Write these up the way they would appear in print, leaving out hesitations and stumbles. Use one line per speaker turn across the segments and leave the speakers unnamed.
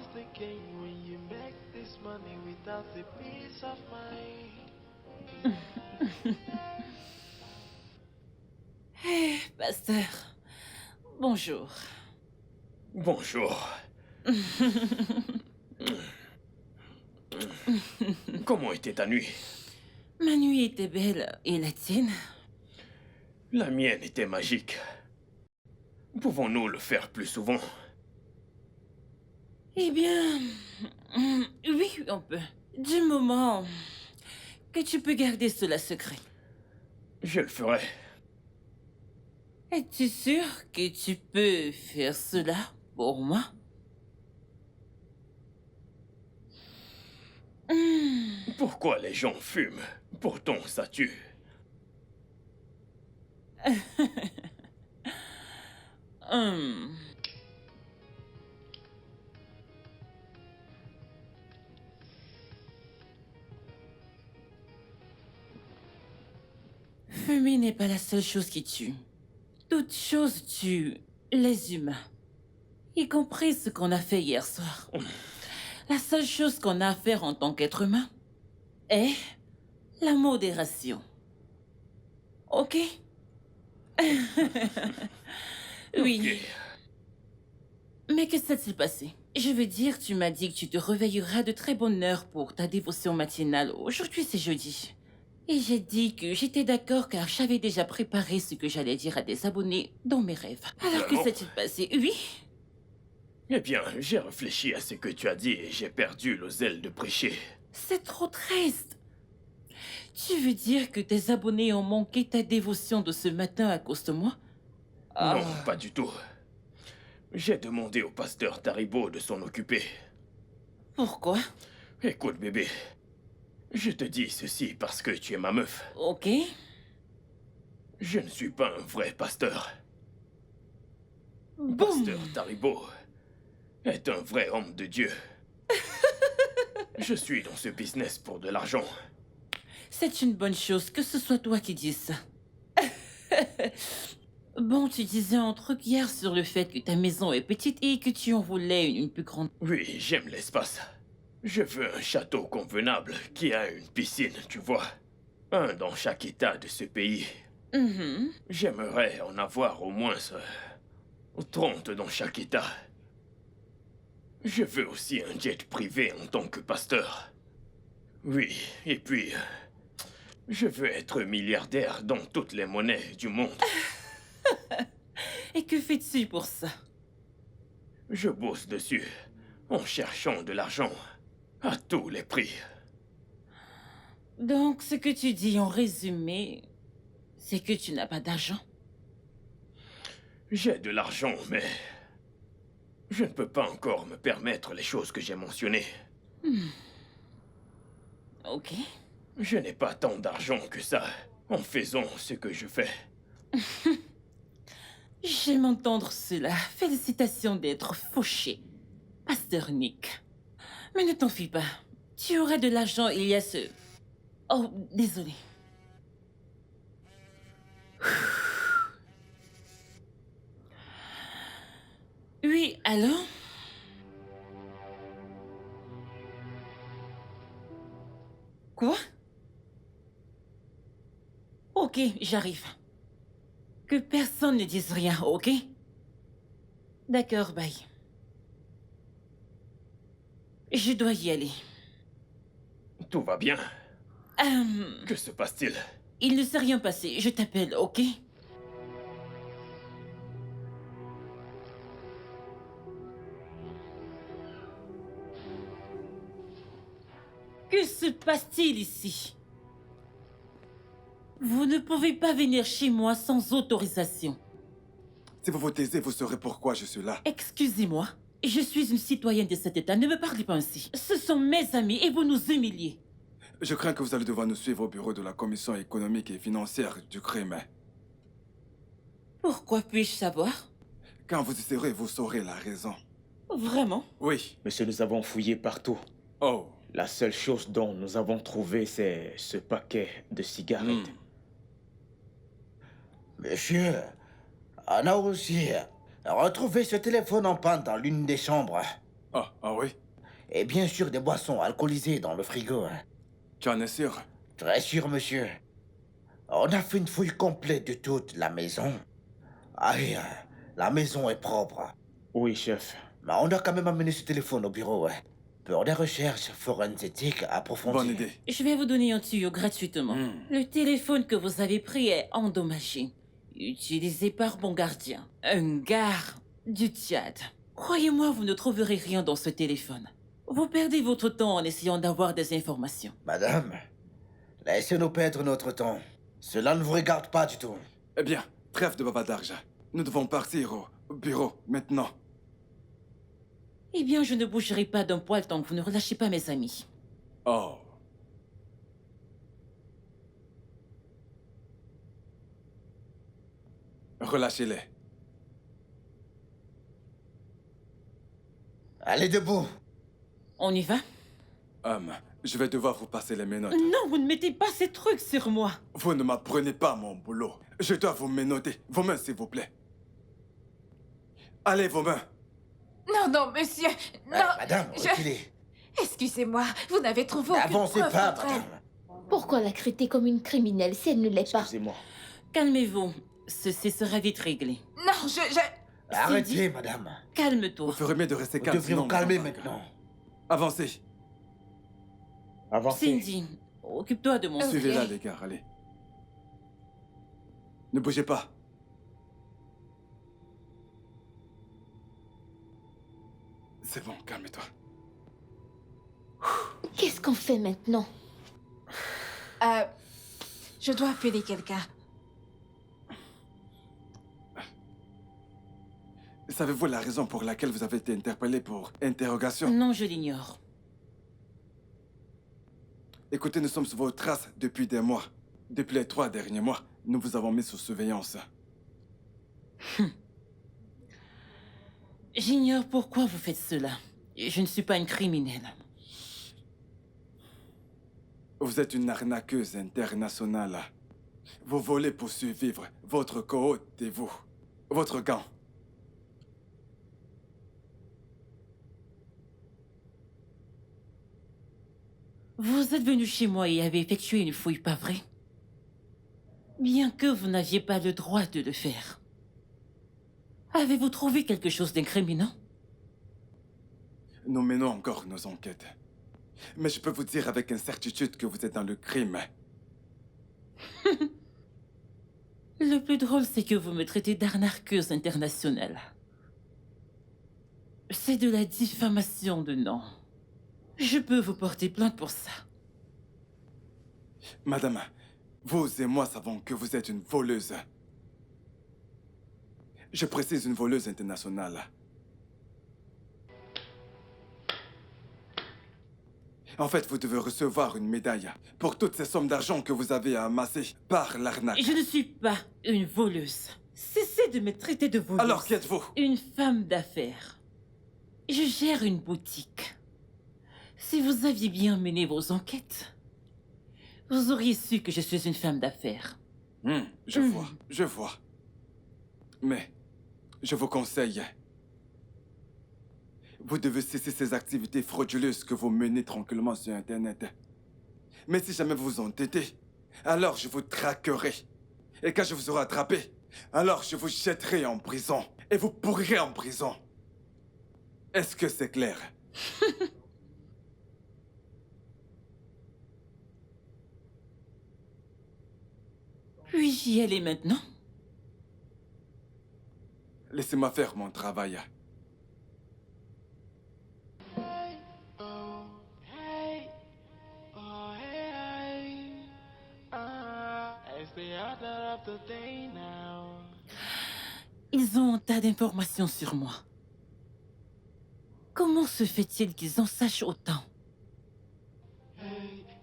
lost again when you make this money without the peace of mind.
Hé, pasteur. Bonjour.
Bonjour. Comment était ta nuit?
Ma nuit était belle. Et la tienne?
La mienne était magique. Pouvons-nous le faire plus souvent?
Eh bien... oui, on peut. Du moment que tu peux garder cela secret.
Je le ferai.
Es-tu sûr que tu peux faire cela pour moi?
Pourquoi les gens fument? Pourtant, ça tue.
Hum. Fumer n'est pas la seule chose qui tue. Toute chose tue les humains, y compris ce qu'on a fait hier soir. La seule chose qu'on a à faire en tant qu'être humain est la modération. Ok? Oui.
Ok.
Mais que s'est-il passé? Je veux dire, tu m'as dit que tu te réveilleras de très bonne heure pour ta dévotion matinale. Aujourd'hui, c'est jeudi. Et j'ai dit que j'étais d'accord car j'avais déjà préparé ce que j'allais dire à des abonnés dans mes rêves. Alors que
Vraiment?
s'est-il passé? Oui?
Eh bien, j'ai réfléchi à ce que tu as dit et j'ai perdu le zèle de prêcher.
C'est trop triste. Tu veux dire que tes abonnés ont manqué ta dévotion de ce matin à cause de moi?
Non, pas du tout. J'ai demandé au pasteur Taribo de s'en occuper.
Pourquoi?
Écoute, bébé. Je te dis ceci parce que tu es ma meuf.
Ok.
Je ne suis pas un vrai pasteur.
Boum.
Pasteur Taribo est un vrai homme de Dieu. Je suis dans ce business pour de l'argent.
C'est une bonne chose que ce soit toi qui dises ça. Bon, tu disais un truc hier sur le fait que ta maison est petite et que tu en voulais une plus grande.
Oui, j'aime l'espace. Je veux un château convenable qui a une piscine, tu vois. Un dans chaque état de ce pays.
Mhm.
J'aimerais en avoir au moins 30 dans chaque état. Je veux aussi un jet privé en tant que pasteur. Oui, et puis... je veux être milliardaire dans toutes les monnaies du monde.
Et que fais-tu pour ça?
Je bosse dessus, en cherchant de l'argent, à tous les prix.
Donc, ce que tu dis en résumé, c'est que tu n'as pas d'argent.
J'ai de l'argent, mais... je ne peux pas encore me permettre les choses que j'ai mentionnées.
Ok.
Je n'ai pas tant d'argent que ça, en faisant ce que je fais.
J'aime entendre cela. Félicitations d'être fauché, Pasteur Nick. Mais ne t'en fie pas. Tu auras de l'argent, il y a ce... Oh, désolé. Oui, allô? Quoi? Ok, j'arrive. Que personne ne dise rien, ok? D'accord, bye. Je dois y aller.
Tout va bien.
Euh,
Que se passe-t-il?
il ne s'est rien passé, je t'appelle, ok? Que se passe-t-il ici? Vous ne pouvez pas venir chez moi sans autorisation.
Si vous vous taisez, vous saurez pourquoi je suis là.
Excusez-moi, je suis une citoyenne de cet État, ne me parlez pas ainsi. Ce sont mes amis et vous nous humiliez.
Je crains que vous allez devoir nous suivre au bureau de la Commission économique et financière du Crémet.
Pourquoi puis-je savoir?
Quand vous y serez, vous saurez la raison.
Vraiment?
Oui.
Monsieur, nous avons fouillé partout.
Oh.
La seule chose dont nous avons trouvé, c'est ce paquet de cigarettes.
Monsieur, on a aussi retrouvé ce téléphone en panne dans l'une des chambres.
Ah oui?
Et bien sûr des boissons alcoolisées dans le frigo. Hein.
Tu en es sûr?
Très sûr, monsieur. On a fait une fouille complète de toute la maison. La maison est propre.
Oui, chef.
Mais on a quand même amené ce téléphone au bureau, hein, pour des recherches forensiques approfondies.
Bonne idée.
Je vais vous donner un tuyau gratuitement. Le téléphone que vous avez pris est endommagé. Utilisé par mon gardien. Un gars du Tchad. Croyez-moi, vous ne trouverez rien dans ce téléphone. Vous perdez votre temps en essayant d'avoir des informations.
Madame, laissez-nous perdre notre temps. Cela ne vous regarde pas du tout.
Eh bien, trêve de bavardage. Nous devons partir au bureau, maintenant.
Eh bien, je ne bougerai pas d'un poil tant que vous ne relâchez pas mes amis.
Oh. Relâchez-les.
Allez debout.
On y va?
Je vais devoir vous passer les menottes.
Non, vous ne mettez pas ces trucs sur moi.
Vous ne m'apprenez pas mon boulot. Je dois vous menotter. Vos mains, s'il vous plaît. Allez, vos mains.
Non, monsieur. Non.
Madame, reculez.
Excusez-moi, vous n'avez trouvé aucune
N'avancez
preuve
pas,
contre elle.
madame.
Pourquoi la traiter comme une criminelle si elle ne l'est pas?
Excusez-moi.
Calmez-vous. Ceci sera vite réglé.
Non, je...
Arrêtez, madame.
Calme-toi.
Vous ferez mieux de rester
Vous
calme.
devriez vous
sinon-
calmer maintenant.
Avancez.
Avancez.
Cindy, occupe-toi de mon...
Suivez-la, les gars, allez. Ne bougez pas. C'est bon, calme-toi.
Qu'est-ce qu'on fait maintenant?
Je dois appeler quelqu'un.
Savez-vous la raison pour laquelle vous avez été interpellé pour interrogation?
Non, je l'ignore.
Écoutez, nous sommes sur vos traces depuis des mois. Depuis les 3 derniers mois, nous vous avons mis sous surveillance.
J'ignore pourquoi vous faites cela. Je ne suis pas une criminelle.
Vous êtes une arnaqueuse internationale. Vous volez pour survivre. Votre cohorte et vous. Votre gant.
Vous êtes venu chez moi et avez effectué une fouille, pas vrai? Bien que vous n'aviez pas le droit de le faire. Avez-vous trouvé quelque chose d'incriminant?
Nous menons encore nos enquêtes. Mais je peux vous dire avec incertitude que vous êtes dans le crime.
Le plus drôle, c'est que vous me traitez d'arnaqueuse internationale. C'est de la diffamation de nom. Je peux vous porter plainte pour ça.
Madame, vous et moi savons que vous êtes une voleuse. Je précise une voleuse internationale. En fait, vous devez recevoir une médaille pour toutes ces sommes d'argent que vous avez amassées par l'arnaque.
Je ne suis pas une voleuse. Cessez de me traiter de voleuse.
Alors, qui êtes-vous?
Une femme d'affaires. Je gère une boutique. Si vous aviez bien mené vos enquêtes, vous auriez su que je suis une femme d'affaires.
Je vois. Mais, je vous conseille, vous devez cesser ces activités frauduleuses que vous menez tranquillement sur Internet. Mais si jamais vous vous entêtez, alors je vous traquerai. Et quand je vous aurai attrapé, alors je vous jetterai en prison. Et vous pourrirez en prison. Est-ce que c'est clair?
Puis-je y aller maintenant?
Laissez-moi faire mon travail.
It's the order of the day now.
Ils ont un tas d'informations sur moi. Comment se fait-il qu'ils en sachent autant?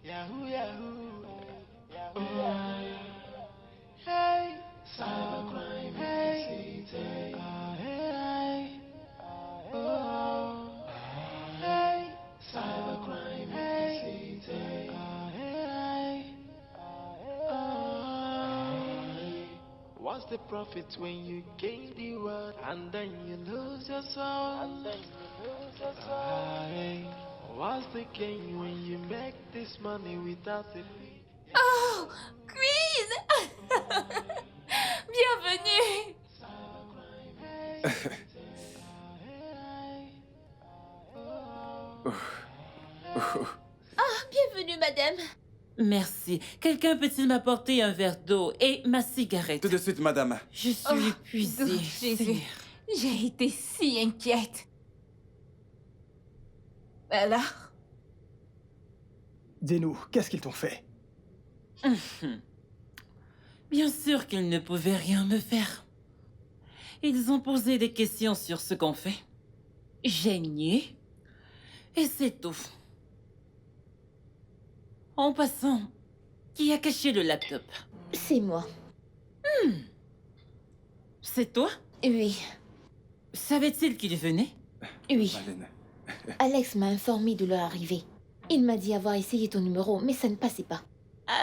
Yahoo, Yahoo. Hey, cybercrime. Hey, hey, oh. Hey, cybercrime. Hey, hey, oh. What's the profit when you gain the world and then you lose your soul? Aye. What's the gain when you make this money without a fee?
Oh, Queen! Bienvenue!
Bienvenue, madame.
Merci. Quelqu'un peut-il m'apporter un verre d'eau et ma cigarette?
Tout de suite, madame.
Je suis
Oh,
épuisée.
Jésus,
Seigneur.
j'ai été si inquiète. Alors,
Dis-nous, qu'est-ce qu'ils t'ont fait?
Bien sûr qu'ils ne pouvaient rien me faire. Ils ont posé des questions sur ce qu'on fait. J'ai nié. Et c'est tout. En passant, qui a caché le laptop?
C'est moi.
C'est toi?
Oui,
Savait-il qu'il venait?
oui.
Marlène.
Alex m'a informé de leur arrivée. Il m'a dit avoir essayé ton numéro, mais ça ne passait pas.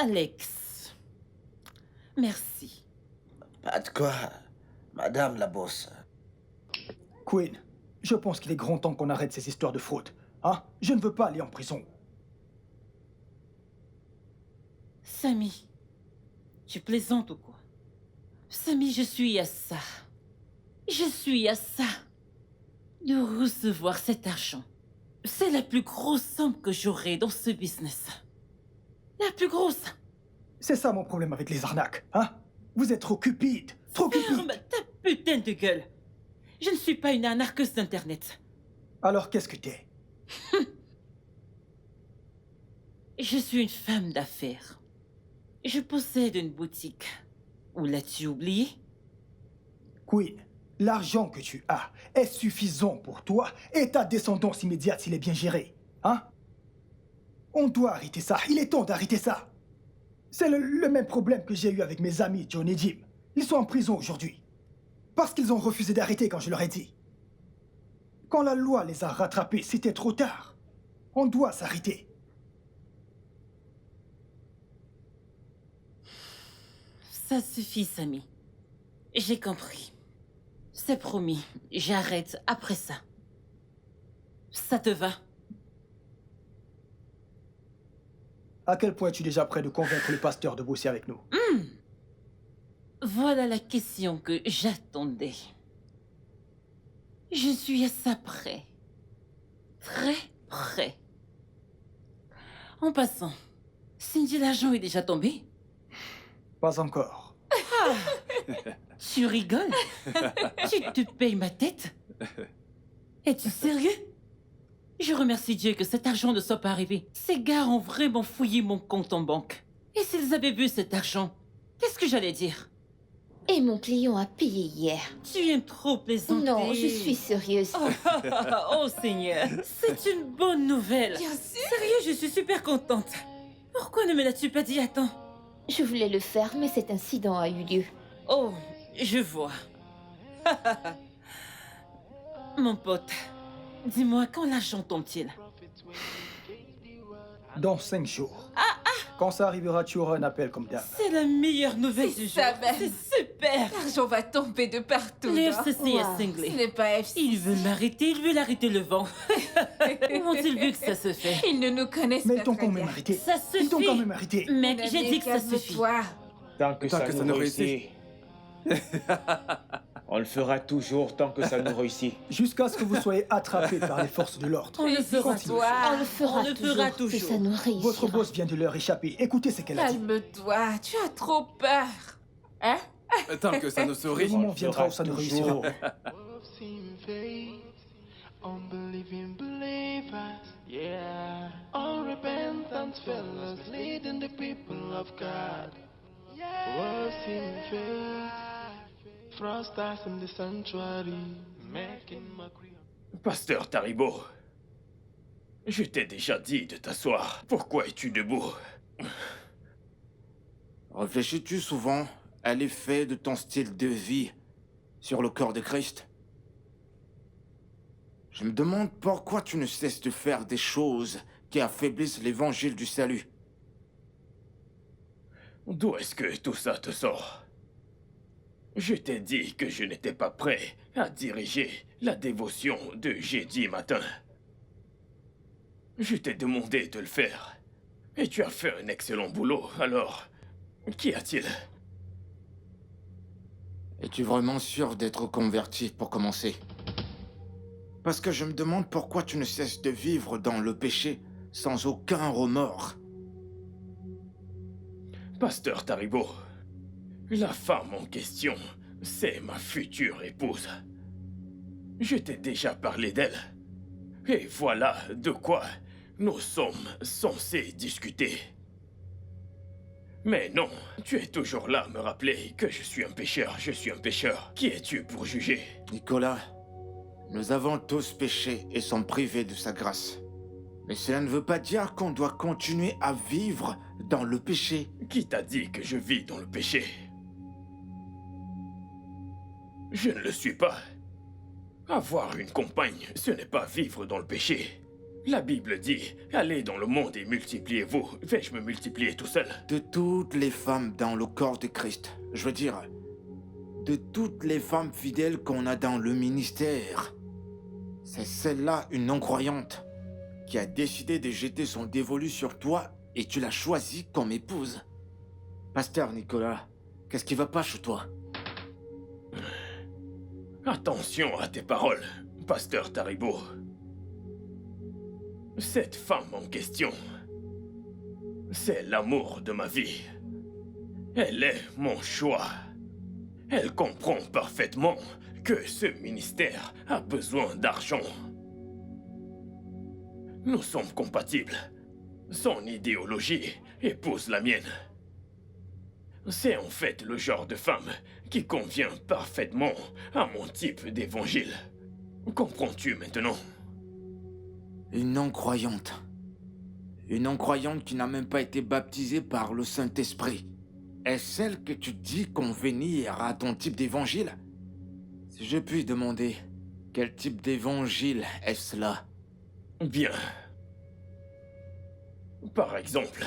Alex. Merci.
Pas de quoi, madame la bosse.
Queen, je pense qu'il est grand temps qu'on arrête ces histoires de fraude. Hein? Je ne veux pas aller en prison.
Samy, tu plaisantes ou quoi? Samy, je suis à ça. Je suis à ça. De recevoir cet argent. C'est la plus grosse somme que j'aurai dans ce business. La plus grosse.
C'est ça mon problème avec les arnaques, hein? Vous êtes trop cupide, trop
Ferme
cupide.
ta putain de gueule. Je ne suis pas une anarcheuse d'Internet.
Alors qu'est-ce que t'es?
Je suis une femme d'affaires. Je possède une boutique. Où l'as-tu oublié?
Queen, l'argent que tu as est suffisant pour toi et ta descendance immédiate s'il est bien géré, hein? On doit arrêter ça, il est temps d'arrêter ça. C'est le même problème que j'ai eu avec mes amis John et Jim. Ils sont en prison aujourd'hui. Parce qu'ils ont refusé d'arrêter quand je leur ai dit. Quand la loi les a rattrapés, c'était trop tard. On doit s'arrêter.
Ça suffit, Samy. J'ai compris. C'est promis, j'arrête après ça. Ça te va?
À quel point es-tu déjà prêt de convaincre le pasteur de bosser avec nous?
Voilà la question que j'attendais. Je suis à ça près. Très près. En passant, Cindy, l'argent est déjà tombé?
Pas encore.
Tu rigoles? Tu te payes ma tête? Es-tu sérieux? Je remercie Dieu que cet argent ne soit pas arrivé. Ces gars ont vraiment fouillé mon compte en banque. Et s'ils avaient vu cet argent, qu'est-ce que j'allais dire?
Et mon client a payé hier.
Tu aimes trop plaisanter.
Non, je suis sérieuse.
Oh Seigneur, c'est une bonne nouvelle.
bien sûr.
Sérieux, je suis super contente. Pourquoi ne me l'as-tu pas dit à temps?
Je voulais le faire, mais cet incident a eu lieu.
Oh, je vois. Mon pote, dis-moi, quand l'argent tombe-t-il?
Dans 5 jours. Quand ça arrivera, tu auras un appel comme d'hab.
C'est la meilleure nouvelle
C'est
du
ça
jour.
même.
C'est super.
L'argent va tomber de partout.
Le
non?
FCC a
Wow.
cinglé.
Ce n'est pas FC.
Il veut m'arrêter, il veut l'arrêter le vent. Où ont-ils vu que ça se fait?
Ils ne nous connaissent
Mais
pas
ils t'ont
très
quand même
bien.
arrêté.
Ça
Ils t'ont
suffit.
quand même arrêté.
Mec,
Mon
j'ai
ami,
dit que ça suffit.
calme-toi.
Tant que ça nous réussit. On le fera toujours tant que ça nous réussit.
Jusqu'à ce que vous soyez attrapés par les forces de l'ordre.
On le fera
Continue.
toujours.
On le fera,
On le fera
Que
toujours.
ça nous
Votre
réussira.
boss vient de leur échapper. Écoutez ce qu'elle a dit.
Calme-toi, tu as trop peur. Hein?
Tant que ça nous
Le
sourit.
moment
On le
viendra où
fera
ça ne réussira
toujours.
pas.
Wolves in faith, unbelieving believers, yeah. Unrepentant fellows leading the people of God. Wolves in faith, fraudsters in the sanctuary, making mockery.
Pasteur Taribo, je t'ai déjà dit de t'asseoir. Pourquoi es-tu debout?
Réfléchis-tu souvent à l'effet de ton style de vie sur le corps de Christ? Je me demande pourquoi tu ne cesses de faire des choses qui affaiblissent l'évangile du salut.
D'où est-ce que tout ça te sort? Je t'ai dit que je n'étais pas prêt à diriger la dévotion de jeudi matin. Je t'ai demandé de le faire. Et tu as fait un excellent boulot, alors... Qu'y a-t-il?
Es-tu vraiment sûr d'être converti pour commencer? Parce que je me demande pourquoi tu ne cesses de vivre dans le péché sans aucun remords.
Pasteur Taribo, la femme en question, c'est ma future épouse. Je t'ai déjà parlé d'elle. Et voilà de quoi nous sommes censés discuter. Mais non, tu es toujours là à me rappeler que je suis un pécheur, je suis un pécheur. Qui es-tu pour juger?
Nicolas, nous avons tous péché et sommes privés de sa grâce. Mais cela ne veut pas dire qu'on doit continuer à vivre dans le péché.
Qui t'a dit que je vis dans le péché? Je ne le suis pas. Avoir une compagne, ce n'est pas vivre dans le péché. La Bible dit, allez dans le monde et multipliez-vous. Vais-je me multiplier tout seul?
De toutes les femmes dans le corps de Christ, je veux dire, de toutes les femmes fidèles qu'on a dans le ministère, c'est celle-là, une non-croyante, qui a décidé de jeter son dévolu sur toi et tu l'as choisie comme épouse. Pasteur Nicolas, qu'est-ce qui va pas chez toi?
Attention à tes paroles, Pasteur Taribo. Cette femme en question, c'est l'amour de ma vie. Elle est mon choix. Elle comprend parfaitement que ce ministère a besoin d'argent. Nous sommes compatibles. Son idéologie épouse la mienne. C'est en fait le genre de femme qui convient parfaitement à mon type d'évangile. Comprends-tu maintenant?
Une non-croyante. Une non-croyante qui n'a même pas été baptisée par le Saint-Esprit. Est-ce celle que tu dis convenir à ton type d'évangile? Si je puis demander, quel type d'évangile est-ce là?
Bien. Par exemple,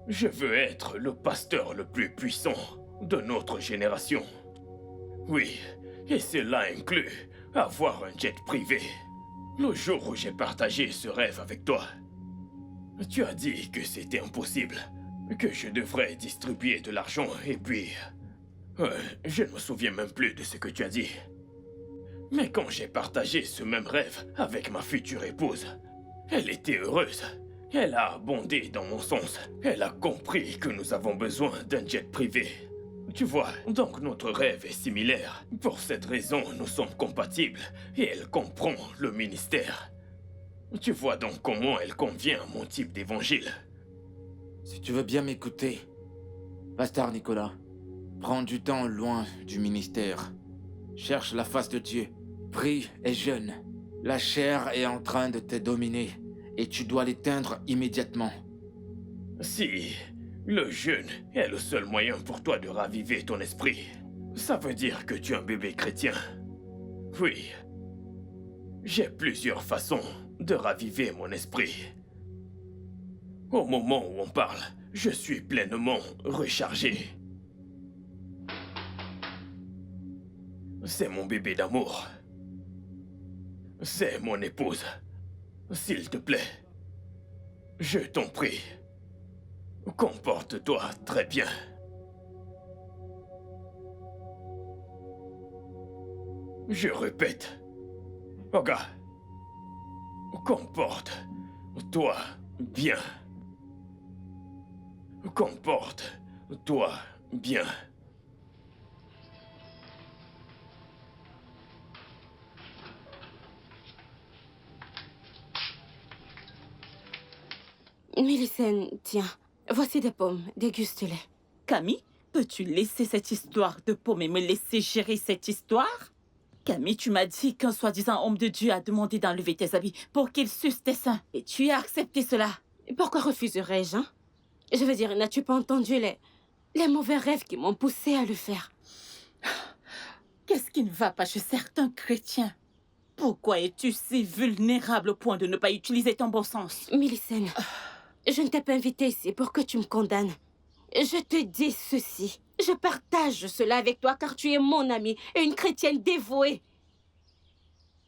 je veux être le pasteur le plus puissant de notre génération. Oui, et cela inclut avoir un jet privé. Le jour où j'ai partagé ce rêve avec toi, tu as dit que c'était impossible, que je devrais distribuer de l'argent et puis... je ne me souviens même plus de ce que tu as dit. Mais quand j'ai partagé ce même rêve avec ma future épouse, elle était heureuse. Elle a abondé dans mon sens. Elle a compris que nous avons besoin d'un jet privé. Tu vois, donc notre rêve est similaire. Pour cette raison, nous sommes compatibles et elle comprend le ministère. Tu vois donc comment elle convient à mon type d'évangile.
Si tu veux bien m'écouter, Pasteur Nicolas, prends du temps loin du ministère. Cherche la face de Dieu. Prie et jeûne. La chair est en train de te dominer et tu dois l'éteindre immédiatement.
Si le jeûne est le seul moyen pour toi de raviver ton esprit, ça veut dire que tu es un bébé chrétien. Oui. J'ai plusieurs façons de raviver mon esprit. Au moment où on parle, je suis pleinement rechargé. C'est mon bébé d'amour. C'est mon épouse. S'il te plaît, je t'en prie, comporte-toi très bien. Je répète, Oga, comporte-toi bien. Comporte-toi bien.
Millicent, tiens, voici des pommes, déguste-les.
Camille, peux-tu laisser cette histoire de pommes et me laisser gérer cette histoire? Camille, tu m'as dit qu'un soi-disant homme de Dieu a demandé d'enlever tes habits pour qu'il suce tes seins. Et tu as accepté cela.
Pourquoi refuserais-je, hein? Je veux dire, n'as-tu pas entendu les mauvais rêves qui m'ont poussé à le faire?
Qu'est-ce qui ne va pas chez certains chrétiens? Pourquoi es-tu si vulnérable au point de ne pas utiliser ton bon sens?
Millicent, je ne t'ai pas invité ici pour que tu me condamnes. Je te dis ceci. Je partage cela avec toi car tu es mon amie et une chrétienne dévouée.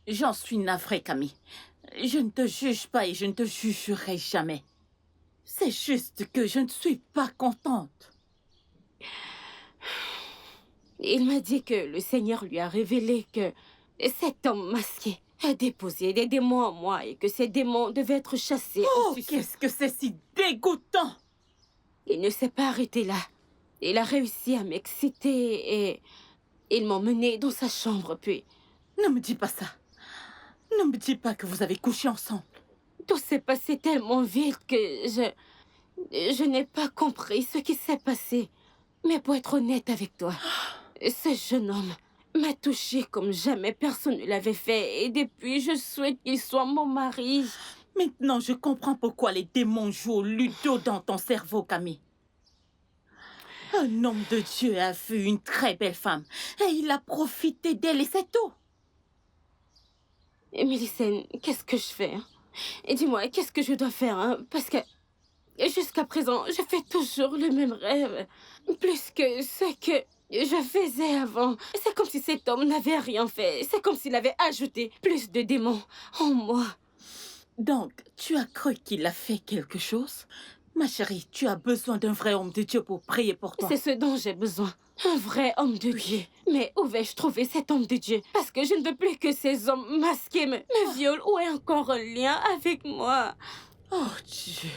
J'en suis navrée, Camille. Je ne te juge pas et je ne te jugerai jamais. C'est juste que je ne suis pas contente.
Il m'a dit que le Seigneur lui a révélé que cet homme masqué a déposé des démons en moi et que ces démons devaient être chassés.
Oh, qu'est-ce que c'est si dégoûtant!
Il ne s'est pas arrêté là. Il a réussi à m'exciter et ils m'ont menée dans sa chambre, puis...
Ne me dis pas ça. Ne me dis pas que vous avez couché ensemble.
Tout s'est passé tellement vite que je n'ai pas compris ce qui s'est passé. Mais pour être honnête avec toi, ce jeune homme m'a touchée comme jamais personne ne l'avait fait. Et depuis, je souhaite qu'il soit mon mari.
Maintenant, je comprends pourquoi les démons jouent au ludo dans ton cerveau, Camille. Un homme de Dieu a vu une très belle femme et il a profité d'elle et c'est tout.
Mélicène, qu'est-ce que je fais Et dis-moi, qu'est-ce que je dois faire Parce que jusqu'à présent, je fais toujours le même rêve. Plus que ce que je faisais avant. C'est comme si cet homme n'avait rien fait. C'est comme s'il avait ajouté plus de démons en moi.
Donc, tu as cru qu'il a fait quelque chose? Ma chérie, tu as besoin d'un vrai homme de Dieu pour prier pour toi.
C'est ce dont j'ai besoin. Un vrai homme de Dieu. Mais où vais-je trouver cet homme de Dieu? Parce que je ne veux plus que ces hommes masqués me violent ou aient encore un lien avec moi.
Oh Dieu.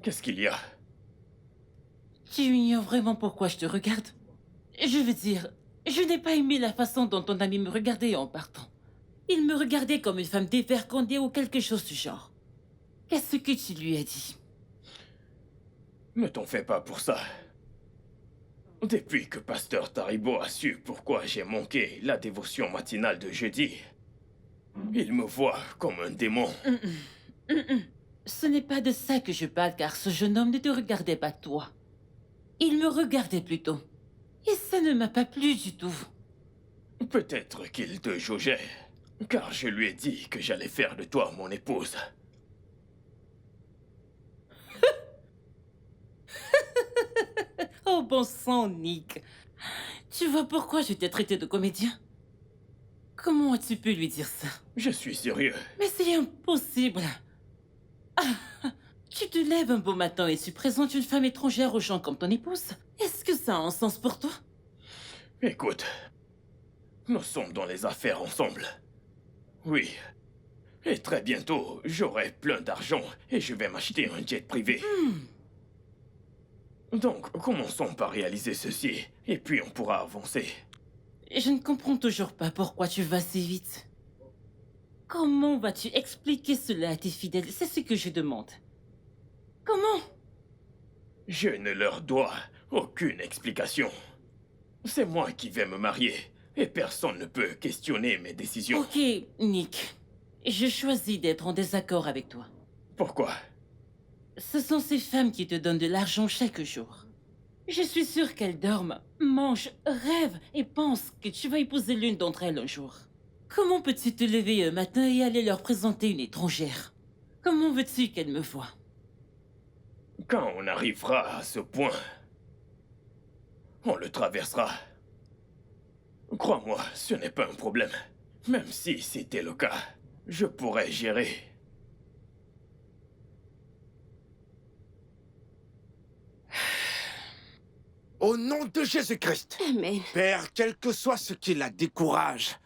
Qu'est-ce qu'il y a?
Tu ignores vraiment pourquoi je te regarde? Je veux dire, je n'ai pas aimé la façon dont ton ami me regardait en partant. Il me regardait comme une femme dévergondée ou quelque chose du genre. Qu'est-ce que tu lui as dit?
Ne t'en fais pas pour ça. Depuis que Pasteur Taribo a su pourquoi j'ai manqué la dévotion matinale de jeudi, il me voit comme un démon.
Ce n'est pas de ça que je parle, car ce jeune homme ne te regardait pas toi. Il me regardait plutôt. Et ça ne m'a pas plu du tout.
Peut-être qu'il te jaugeait, car je lui ai dit que j'allais faire de toi mon épouse.
Oh bon sang, Nick. Tu vois pourquoi je t'ai traité de comédien? Comment as-tu pu lui dire ça?
Je suis sérieux.
Mais c'est impossible. Tu te lèves un beau matin et tu présentes une femme étrangère aux gens comme ton épouse? Est-ce que ça a un sens pour toi?
Écoute, nous sommes dans les affaires ensemble. Oui. Et très bientôt, j'aurai plein d'argent et je vais m'acheter un jet privé. Donc, commençons par réaliser ceci, et puis on pourra avancer.
Je ne comprends toujours pas pourquoi tu vas si vite. Comment vas-tu expliquer cela à tes fidèles? C'est ce que je demande. Comment?
Je ne leur dois aucune explication. C'est moi qui vais me marier, et personne ne peut questionner mes décisions.
Ok, Nick. Je choisis d'être en désaccord avec toi.
Pourquoi?
Ce sont ces femmes qui te donnent de l'argent chaque jour. Je suis sûre qu'elles dorment, mangent, rêvent et pensent que tu vas épouser l'une d'entre elles un jour. Comment peux-tu te lever un matin et aller leur présenter une étrangère? Comment veux-tu qu'elles me voient?
Quand on arrivera à ce point, on le traversera. Crois-moi, ce n'est pas un problème. Même si c'était le cas, je pourrais gérer.
Au nom de Jésus-Christ,
Amen.
Père, quel que soit ce qui la décourage,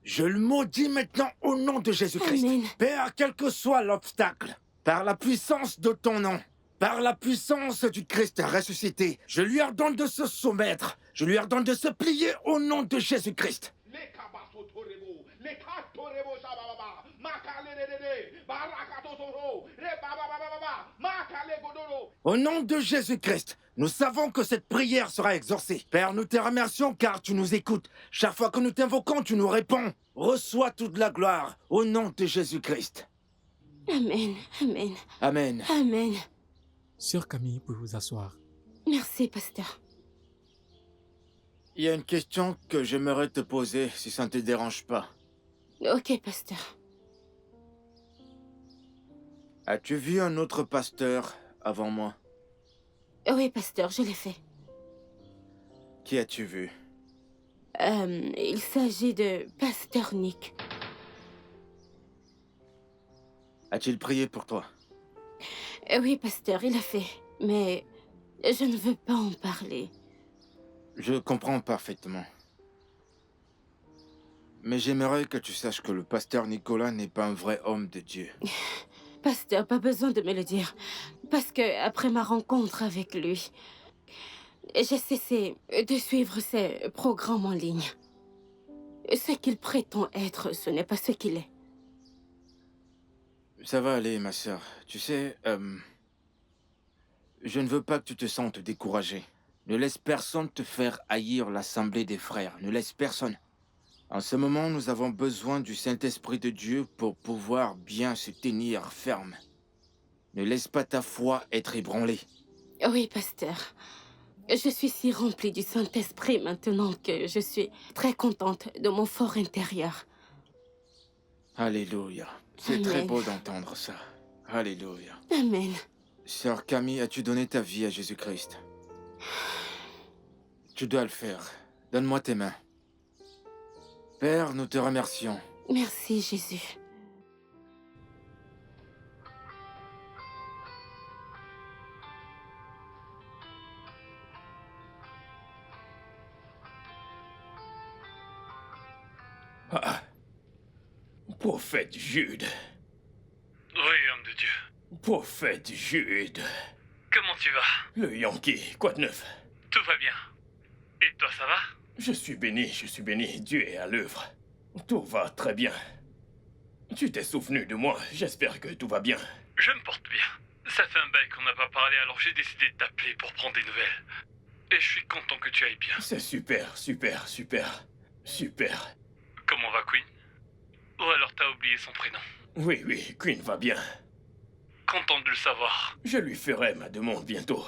je le maudis maintenant au nom de Jésus-Christ.
Amen.
Père, quel que soit l'obstacle, par la puissance de ton nom, par la puissance du Christ ressuscité, je lui ordonne de se soumettre, je lui ordonne de se plier au nom de Jésus-Christ. Au nom de Jésus-Christ, nous savons que cette prière sera exaucée. Père, nous te remercions car tu nous écoutes. Chaque fois que nous t'invoquons, tu nous réponds. Reçois toute la gloire au nom de Jésus-Christ.
Amen. Amen.
Amen.
Amen.
Sœur Camille, pouvez vous asseoir.
Merci, pasteur.
Il y a une question que j'aimerais te poser, si ça ne te dérange pas.
Ok, pasteur.
As-tu vu un autre pasteur avant moi?
Oui, pasteur, je l'ai fait.
Qui as-tu vu?
Il s'agit de pasteur Nick.
A-t-il prié pour toi?
Oui, pasteur, il a fait. Mais je ne veux pas en parler.
Je comprends parfaitement. Mais j'aimerais que tu saches que le pasteur Nicolas n'est pas un vrai homme de Dieu.
Pasteur, pas besoin de me le dire. Parce que après ma rencontre avec lui, j'ai cessé de suivre ses programmes en ligne. Ce qu'il prétend être, ce n'est pas ce qu'il est.
Ça va aller, ma sœur. Tu sais, je ne veux pas que tu te sentes découragée. Ne laisse personne te faire haïr l'assemblée des frères. Ne laisse personne. En ce moment, nous avons besoin du Saint-Esprit de Dieu pour pouvoir bien se tenir ferme. Ne laisse pas ta foi être ébranlée.
Oui, pasteur. Je suis si remplie du Saint-Esprit maintenant que je suis très contente de mon fort intérieur.
Alléluia. C'est
Amen.
très beau d'entendre ça. Alléluia.
Amen.
Sœur Camille, as-tu donné ta vie à Jésus-Christ? Tu dois le faire. Donne-moi tes mains. Père, nous te remercions.
Merci, Jésus.
Ah. Prophète Jude.
Oui, homme de Dieu.
Prophète Jude.
Comment tu vas?
Le Yankee, quoi de neuf?
Tout va bien. Et toi, ça va?
Je suis béni. Dieu est à l'œuvre. Tout va très bien. Tu t'es souvenu de moi, j'espère que tout va bien.
Je me porte bien. Ça fait un bail qu'on n'a pas parlé, alors j'ai décidé de t'appeler pour prendre des nouvelles. Et je suis content que tu ailles bien.
C'est super.
Comment va Queen? Ou alors t'as oublié son prénom?
Oui, Queen va bien.
Content de le savoir.
Je lui ferai ma demande bientôt.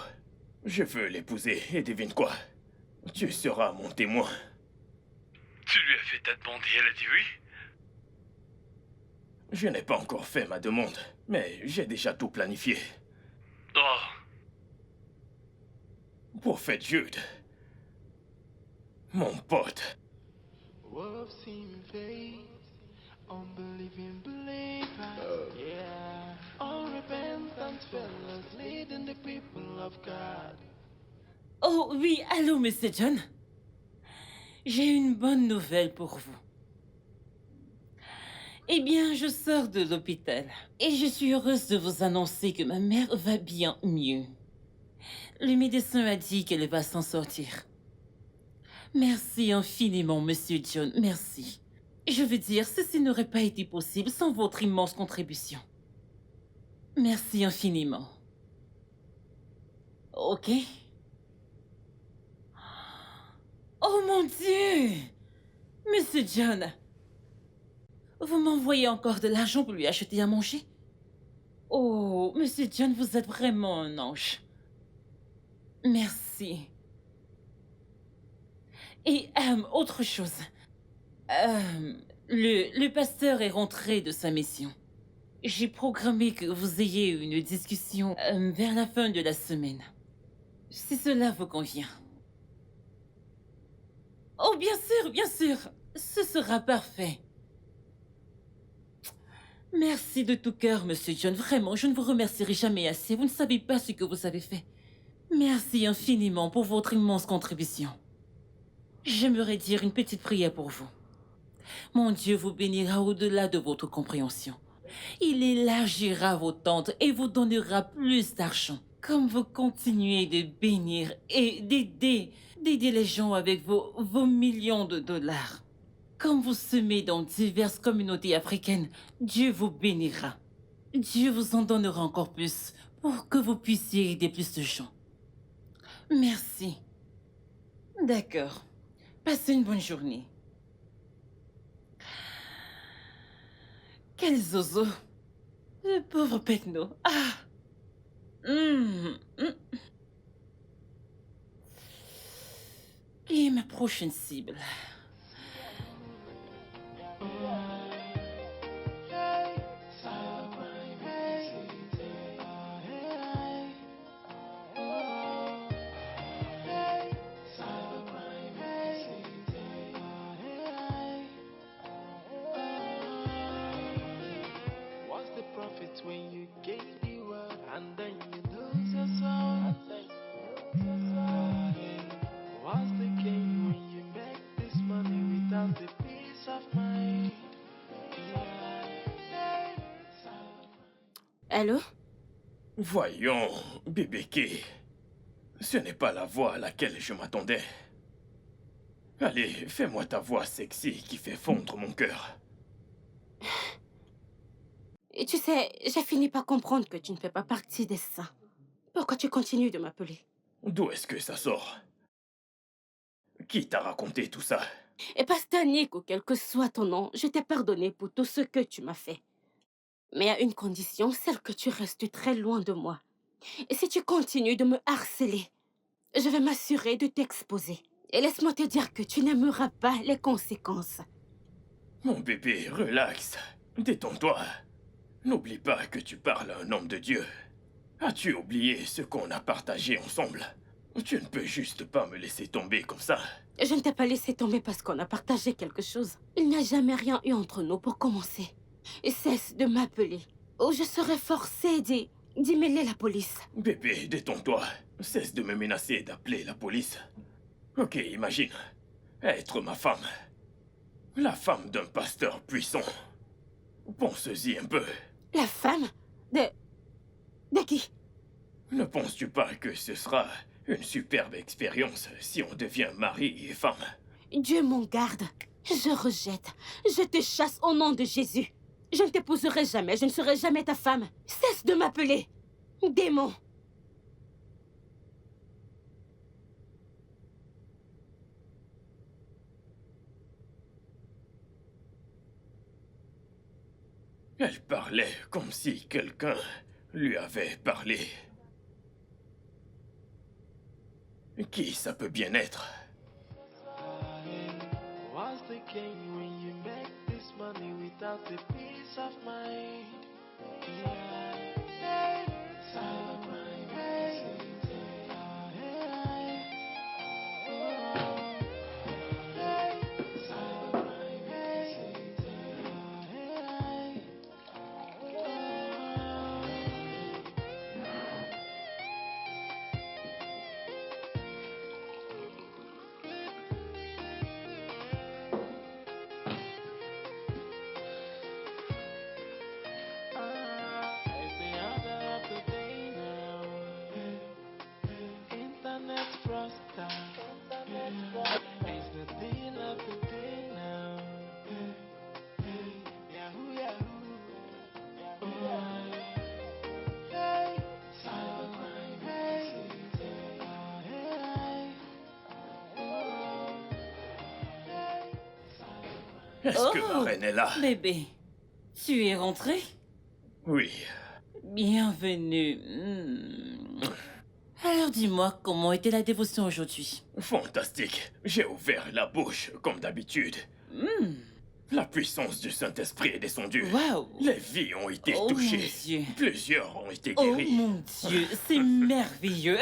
Je veux l'épouser et devine quoi? Tu seras mon témoin.
Tu lui as fait ta demande et elle a dit oui?
Je n'ai pas encore fait ma demande, mais j'ai déjà tout planifié.
Oh.
Prophète Jude. Mon pote.
World seeming fate, unbelieving believers, yeah. Unrepentant fellas leading the people of God.
Oh oui, allô, Monsieur John. J'ai une bonne nouvelle pour vous. Eh bien, je sors de l'hôpital et je suis heureuse de vous annoncer que ma mère va bien mieux. Le médecin a dit qu'elle va s'en sortir. Merci infiniment, Monsieur John, merci. Je veux dire, ceci n'aurait pas été possible sans votre immense contribution. Merci infiniment. Ok? Oh mon Dieu! Monsieur John, vous m'envoyez encore de l'argent pour lui acheter à manger? Oh, Monsieur John, vous êtes vraiment un ange. Merci. Et, autre chose. Le pasteur est rentré de sa mission. J'ai programmé que vous ayez une discussion vers la fin de la semaine. Si cela vous convient. Oh, bien sûr. Ce sera parfait. Merci de tout cœur, Monsieur John. Vraiment, je ne vous remercierai jamais assez. Vous ne savez pas ce que vous avez fait. Merci infiniment pour votre immense contribution. J'aimerais dire une petite prière pour vous. Mon Dieu vous bénira au-delà de votre compréhension. Il élargira vos tentes et vous donnera plus d'argent. Comme vous continuez de bénir et d'aider les gens avec vos millions de dollars. Comme vous semez dans diverses communautés africaines, Dieu vous bénira. Dieu vous en donnera encore plus pour que vous puissiez aider plus de gens. Merci. D'accord. Passez une bonne journée. Quel zozo. Le pauvre Pecno. Ah. Et ma prochaine cible.
Hey,
Allô?
Voyons, Bébéké. Ce n'est pas la voix à laquelle je m'attendais. Allez, fais-moi ta voix sexy qui fait fondre mon cœur.
Et tu sais, j'ai fini par comprendre que tu ne fais pas partie des saints. Pourquoi tu continues de m'appeler?
D'où est-ce que ça sort? Qui t'a raconté tout ça?
Et Pasteur Nick, ou quel que soit ton nom, je t'ai pardonné pour tout ce que tu m'as fait. Mais à une condition, celle que tu restes très loin de moi. Et si tu continues de me harceler, je vais m'assurer de t'exposer. Et laisse-moi te dire que tu n'aimeras pas les conséquences.
Mon bébé, relax. Détends-toi. N'oublie pas que tu parles à un homme de Dieu. As-tu oublié ce qu'on a partagé ensemble? Tu ne peux juste pas me laisser tomber comme ça.
Je ne t'ai pas laissé tomber parce qu'on a partagé quelque chose. Il n'y a jamais rien eu entre nous pour commencer. Et cesse de m'appeler, ou je serai forcée d'y mêler la police.
Bébé, détends-toi. Cesse de me menacer d'appeler la police. Ok, imagine. Être ma femme. La femme d'un pasteur puissant. Pense-y un peu.
La femme de qui?
Ne penses-tu pas que ce sera une superbe expérience si on devient mari et femme?
Dieu m'en garde. Je rejette. Je te chasse au nom de Jésus. Je ne t'épouserai jamais. Je ne serai jamais ta femme. Cesse de m'appeler. Démon.
Elle parlait comme si quelqu'un lui avait parlé. Qui ça peut bien être?
What's the gain when you make this money without the peace of mind?
Est-ce que ma reine est là?
Bébé, tu es rentré?
Oui.
Bienvenue. Alors dis-moi, comment était la dévotion aujourd'hui?
Fantastique. J'ai ouvert la bouche, comme d'habitude. La puissance du Saint-Esprit est descendue.
Waouh!
Les vies ont été
Oh
touchées.
mon Dieu.
Plusieurs ont été
Oh
guéries.
mon Dieu, c'est merveilleux.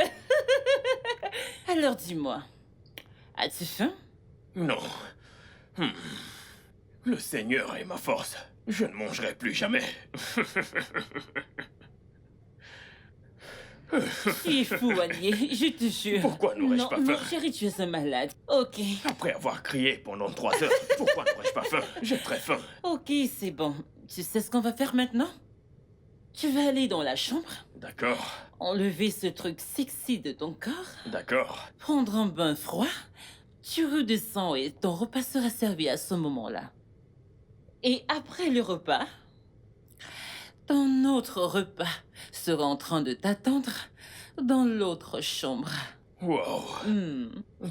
Alors dis-moi, as-tu faim?
Non. Le Seigneur est ma force. Je ne mangerai plus jamais.
Tu es fou, Allié, je te jure.
Pourquoi n'aurais-je pas
Non,
faim?
chérie, tu es un malade. Ok.
Après avoir crié pendant 3 heures, pourquoi n'aurais-je pas faim? J'ai très faim.
Ok, c'est bon. Tu sais ce qu'on va faire maintenant? Tu vas aller dans la chambre,
D'accord,
enlever ce truc sexy de ton corps,
d'accord.
prendre un bain froid, tu redescends et ton repas sera servi à ce moment-là. Et après le repas, ton autre repas sera en train de t'attendre dans l'autre chambre.
Wow.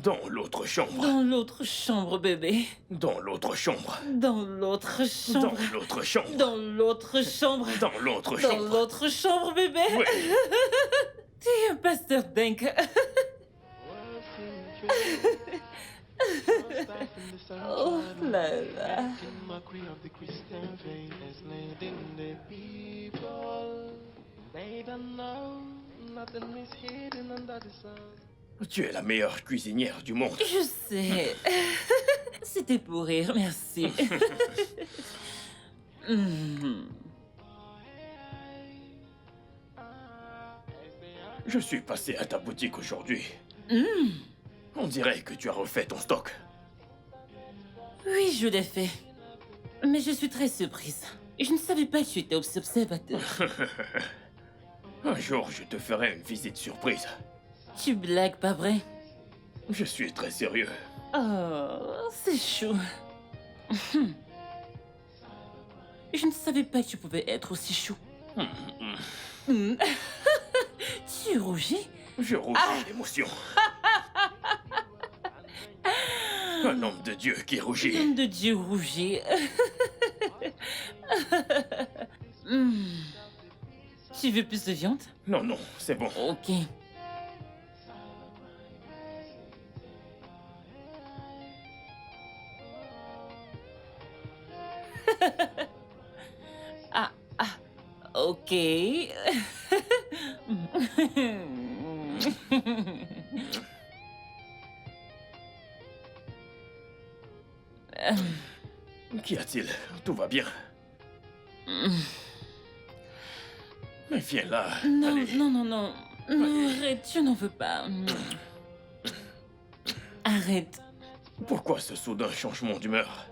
Dans l'autre chambre.
Dans l'autre chambre, bébé.
Dans l'autre chambre.
Dans l'autre chambre.
Dans l'autre chambre.
Dans l'autre chambre.
Dans l'autre
Dans
chambre.
l'autre chambre, bébé.
Oui.
Tu es un pasteur dingue. Oh là là.
Tu es la meilleure cuisinière du monde.
Je sais. C'était pour rire, merci.
Je suis passé à ta boutique aujourd'hui. On dirait que tu as refait ton stock.
Oui, je l'ai fait. Mais je suis très surprise. Je ne savais pas que tu étais observateur.
Un jour, je te ferai une visite surprise.
Tu blagues, pas vrai?
Je suis très sérieux.
Oh, c'est chaud. Je ne savais pas que tu pouvais être aussi chaud. Tu rougis?
Je rougis d'émotion. Un homme de Dieu qui rougit.
Un homme de Dieu rougit. Tu veux plus de viande?
Non, non, c'est bon.
Ok. Ok.
Qu'y a-t-il? Tout va bien. Mais viens là.
Non,
allez.
non, non, non. Non, arrête, je n'en veux pas. Arrête.
Pourquoi ce soudain changement d'humeur?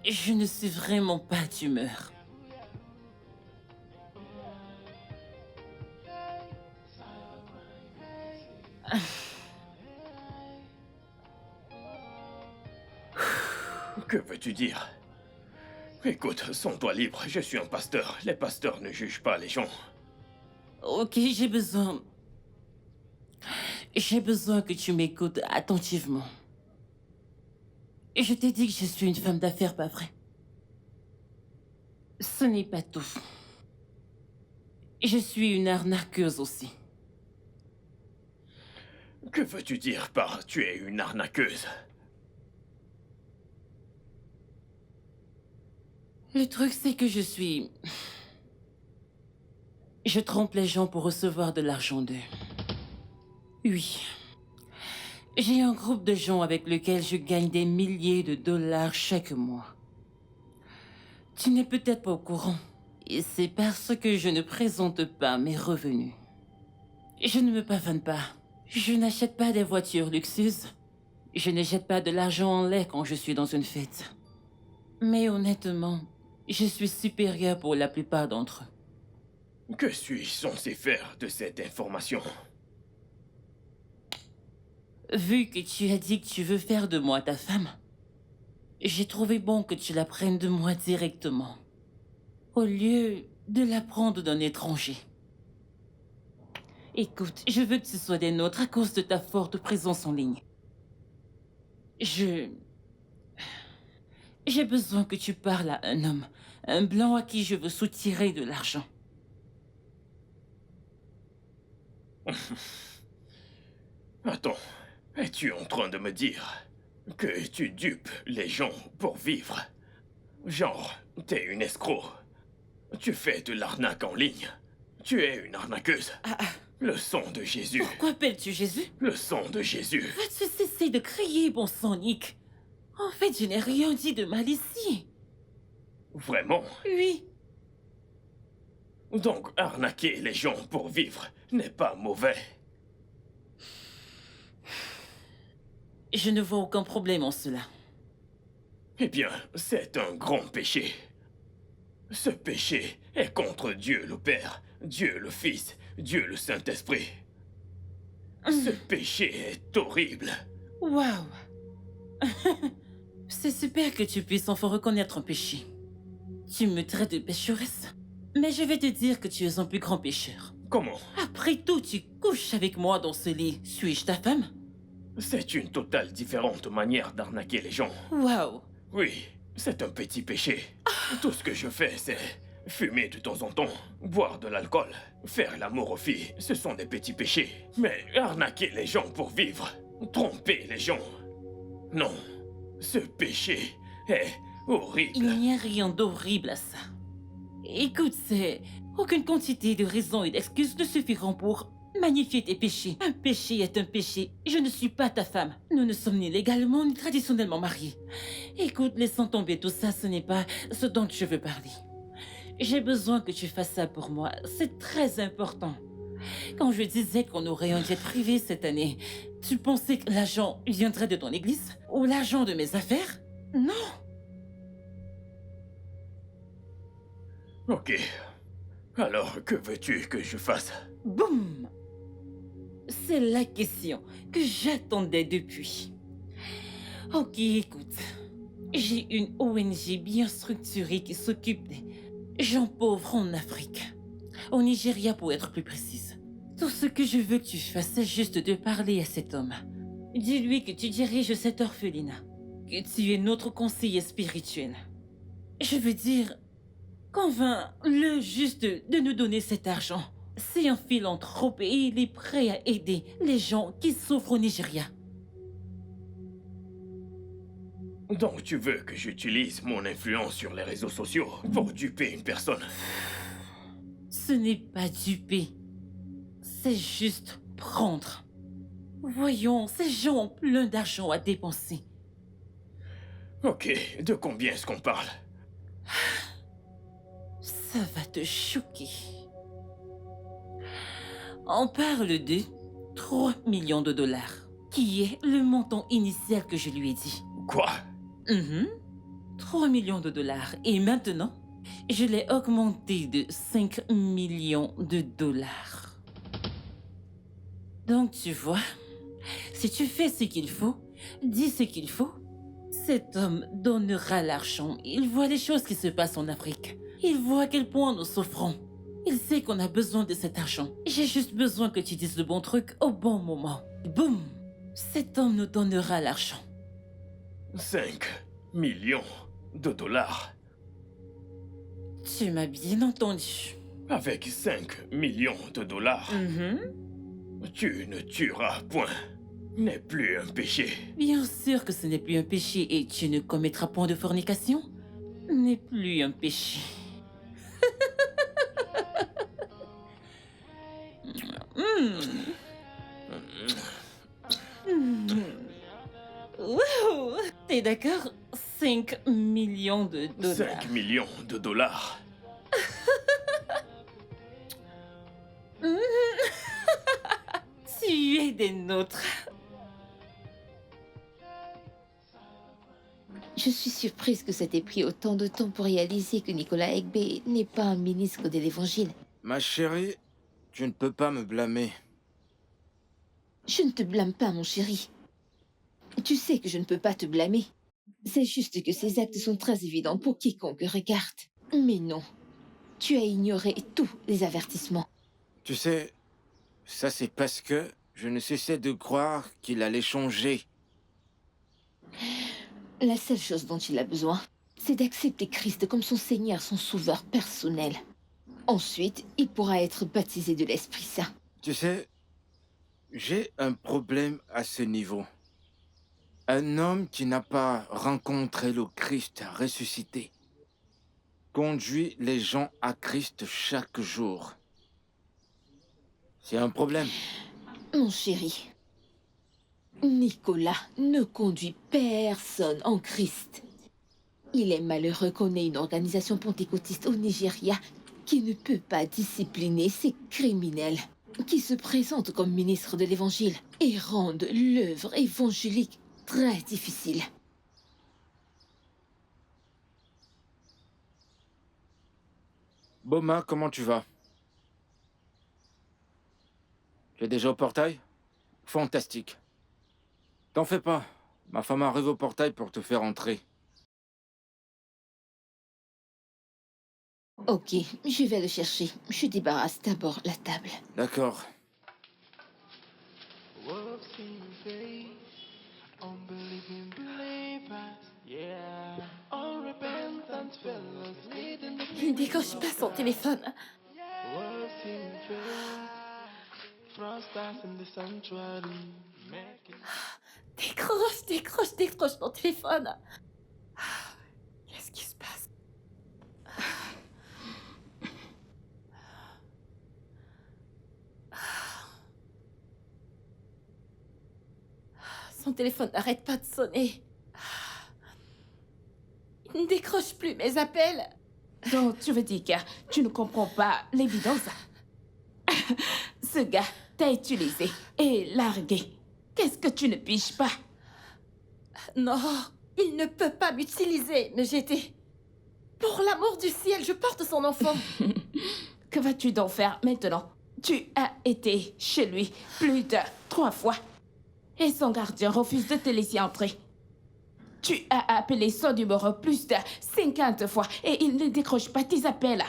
Je ne suis vraiment pas d'humeur.
Que veux-tu dire? Écoute, sens-toi libre, je suis un pasteur. Les pasteurs ne jugent pas les gens.
Ok, j'ai besoin... J'ai besoin que tu m'écoutes attentivement. Je t'ai dit que je suis une femme d'affaires, pas vrai? Ce n'est pas tout. Je suis une arnaqueuse aussi.
Que veux-tu dire par tu es une arnaqueuse?
Le truc, c'est que je suis... Je trompe les gens pour recevoir de l'argent d'eux. Oui. J'ai un groupe de gens avec lequel je gagne des milliers de dollars chaque mois. Tu n'es peut-être pas au courant. Et c'est parce que je ne présente pas mes revenus. Je ne me pavane pas. Je n'achète pas des voitures luxueuses. Je ne jette pas de l'argent en l'air quand je suis dans une fête. Mais honnêtement, je suis supérieure pour la plupart d'entre eux.
Que suis-je censé faire de cette information?
Vu que tu as dit que tu veux faire de moi ta femme, j'ai trouvé bon que tu l'apprennes de moi directement, au lieu de l'apprendre d'un étranger. Écoute, je veux que tu sois des nôtres à cause de ta forte présence en ligne. J'ai besoin que tu parles à un homme, un blanc à qui je veux soutirer de l'argent.
Attends, es-tu en train de me dire que tu dupes les gens pour vivre? Genre, t'es une escroc. Tu fais de l'arnaque en ligne. Tu es une arnaqueuse. Le sang de Jésus.
Pourquoi appelles-tu Jésus?
Le sang de Jésus.
Vas-tu cesser de crier, bon sang, Nick? En fait, je n'ai rien dit de mal ici.
Vraiment?
Oui.
Donc, arnaquer les gens pour vivre n'est pas mauvais.
Je ne vois aucun problème en cela.
Eh bien, c'est un grand péché. Ce péché est contre Dieu le Père, Dieu le Fils, Dieu le Saint-Esprit. Ce péché est horrible.
Waouh. C'est super que tu puisses enfin reconnaître un péché. Tu me traites de pécheresse, mais je vais te dire que tu es un plus grand pécheur.
Comment?
Après tout, tu couches avec moi dans ce lit. Suis-je ta femme?
C'est une totale différente manière d'arnaquer les gens.
Waouh.
Oui, c'est un petit péché. Tout ce que je fais, c'est fumer de temps en temps, boire de l'alcool, faire l'amour aux filles. Ce sont des petits péchés. Mais arnaquer les gens pour vivre, tromper les gens... Non, ce péché est horrible.
Il n'y a rien d'horrible à ça. Écoute, c'est... Aucune quantité de raisons et d'excuses ne suffiront pour magnifier tes péchés. Un péché est un péché. Je ne suis pas ta femme. Nous ne sommes ni légalement ni traditionnellement mariés. Écoute, laissons tomber tout ça, ce n'est pas ce dont je veux parler. J'ai besoin que tu fasses ça pour moi. C'est très important. Quand je disais qu'on aurait un jet privé cette année, tu pensais que l'argent viendrait de ton église? Ou l'argent de mes affaires? Non.
Ok. Alors, que veux-tu que je fasse?
Boum! C'est la question que j'attendais depuis. Ok, écoute. J'ai une ONG bien structurée qui s'occupe des gens pauvres en Afrique. Au Nigeria, pour être plus précise. Tout ce que je veux que tu fasses, c'est juste de parler à cet homme. Dis-lui que tu diriges cette orphelinat. Que tu es notre conseiller spirituel. Je veux dire, convainc-le juste de nous donner cet argent. C'est un philanthrope et il est prêt à aider les gens qui souffrent au Nigeria.
Donc tu veux que j'utilise mon influence sur les réseaux sociaux pour duper une personne?
Ce n'est pas duper. C'est juste prendre. Voyons, ces gens ont plein d'argent à dépenser.
Ok, de combien est-ce qu'on parle?
Ça va te choquer. On parle de 3 millions de dollars, qui est le montant initial que je lui ai dit.
Quoi?
3 millions de dollars. Et maintenant, je l'ai augmenté de 5 millions de dollars. Donc tu vois, si tu fais ce qu'il faut, dis ce qu'il faut, cet homme donnera l'argent. Il voit les choses qui se passent en Afrique. Il voit à quel point nous souffrons. Il sait qu'on a besoin de cet argent. J'ai juste besoin que tu dises le bon truc au bon moment. Boum! Cet homme nous donnera l'argent.
5 millions de dollars.
Tu m'as bien entendu.
Avec 5 millions de dollars, tu ne tueras point. N'est plus un péché.
Bien sûr que ce n'est plus un péché et tu ne commettras point de fornication. N'est plus un péché. Wouhou! T'es d'accord? 5 millions de dollars.
5 millions de dollars.
Tu es des nôtres.
Je suis surprise que ça t'ait pris autant de temps pour réaliser que Nicolas Egbe n'est pas un ministre de l'Évangile.
Ma chérie, tu ne peux pas me blâmer.
Je ne te blâme pas, mon chéri. Tu sais que je ne peux pas te blâmer. C'est juste que ces actes sont très évidents pour quiconque regarde. Mais non, tu as ignoré tous les avertissements.
Tu sais, ça c'est parce que je ne cessais de croire qu'il allait changer.
La seule chose dont il a besoin, c'est d'accepter Christ comme son Seigneur, son sauveur personnel. Ensuite, il pourra être baptisé de l'Esprit Saint.
Tu sais, j'ai un problème à ce niveau. Un homme qui n'a pas rencontré le Christ ressuscité conduit les gens à Christ chaque jour. C'est un problème.
Mon chéri, Nicolas ne conduit personne en Christ. Il est malheureux qu'on ait une organisation pentecôtiste au Nigeria qui ne peut pas discipliner ces criminels qui se présentent comme ministres de l'Évangile et rendent l'œuvre évangélique très difficile.
Boma, comment tu vas? Tu es déjà au portail? Fantastique. T'en fais pas. Ma femme arrive au portail pour te faire entrer.
Ok, je vais le chercher. Je débarrasse d'abord la table.
D'accord.
Il ne décroche pas son téléphone. Décroche ton téléphone. Qu'est-ce qui se passe? Son téléphone n'arrête pas de sonner. Il ne décroche plus mes appels.
Donc, tu veux dire que tu ne comprends pas l'évidence? Ce gars t'a utilisé et largué. Qu'est-ce que tu ne piges pas?
Non, il ne peut pas m'utiliser, mais j'étais
Pour l'amour du ciel, je porte son enfant. Que vas-tu donc faire maintenant? Tu as été chez lui plus de 3 fois. Et son gardien refuse de te laisser entrer. Tu as appelé son numéro plus de 50 fois et il ne décroche pas tes appels.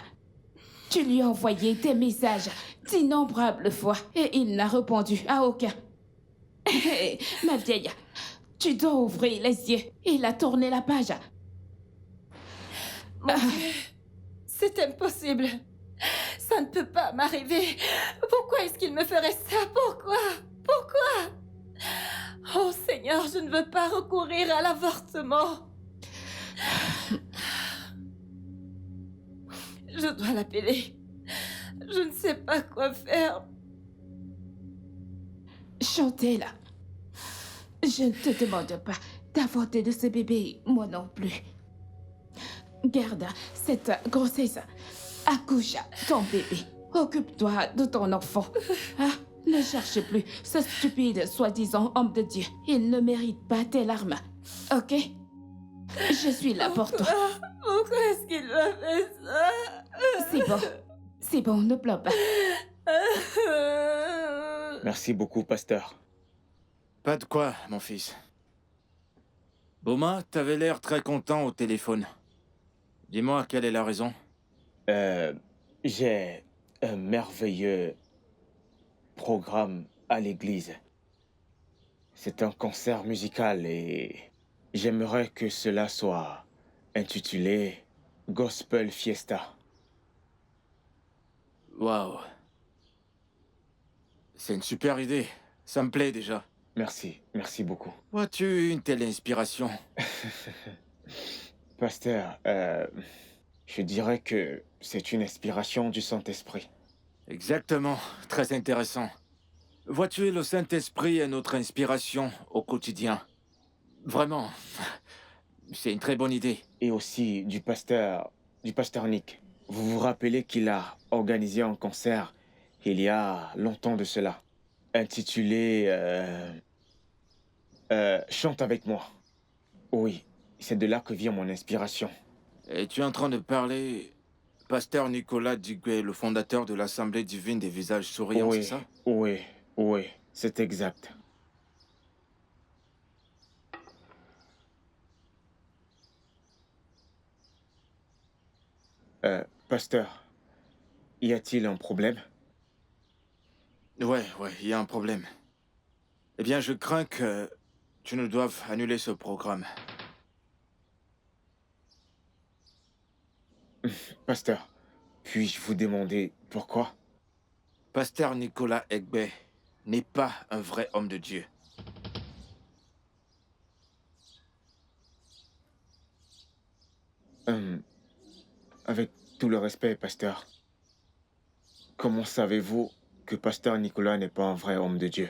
Tu lui as envoyé des messages d'innombrables fois et il n'a répondu à aucun. Ma vieille, tu dois ouvrir les yeux. Il a tourné la page.
Mon Dieu, c'est impossible. Ça ne peut pas m'arriver. Pourquoi est-ce qu'il me ferait ça? Pourquoi? Oh Seigneur, je ne veux pas recourir à l'avortement. Je dois l'appeler. Je ne sais pas quoi faire.
Chantez-la. Je ne te demande pas d'avorter de ce bébé, moi non plus. Garde cette grossesse. Accouche ton bébé. Occupe-toi de ton enfant. Ah, ne cherche plus ce stupide soi-disant homme de Dieu. Il ne mérite pas tes larmes. Ok? Je suis là pour toi.
Pourquoi est-ce qu'il m'a fait ça?
C'est bon, ne pleure pas.
Merci beaucoup, pasteur.
Pas de quoi, mon fils. Boma, t'avais l'air très content au téléphone. Dis-moi, quelle est la raison?
J'ai un merveilleux programme à l'église. C'est un concert musical et j'aimerais que cela soit intitulé Gospel Fiesta.
Waouh. C'est une super idée. Ça me plaît déjà.
Merci, merci beaucoup.
Où as-tu eu une telle inspiration?
Pasteur, je dirais que c'est une inspiration du Saint-Esprit.
Exactement, très intéressant. Vois-tu, le Saint-Esprit est notre inspiration au quotidien. Vraiment, c'est une très bonne idée.
Et aussi du pasteur Nick. Vous vous rappelez qu'il a organisé un concert il y a longtemps de cela, intitulé Chante avec moi. Oui, c'est de là que vient mon inspiration.
Et tu es en train de parler pasteur Nicolas Diguet, le fondateur de l'Assemblée divine des visages souriants,
Oui,
c'est ça?
oui, c'est exact. Pasteur, y a-t-il un problème?
Ouais, il y a un problème. Eh bien, je crains que tu ne doives annuler ce programme.
Pasteur, puis-je vous demander pourquoi?
Pasteur Nicolas Egbe n'est pas un vrai homme de Dieu.
Avec tout le respect, pasteur, comment savez-vous que pasteur Nicolas n'est pas un vrai homme de Dieu?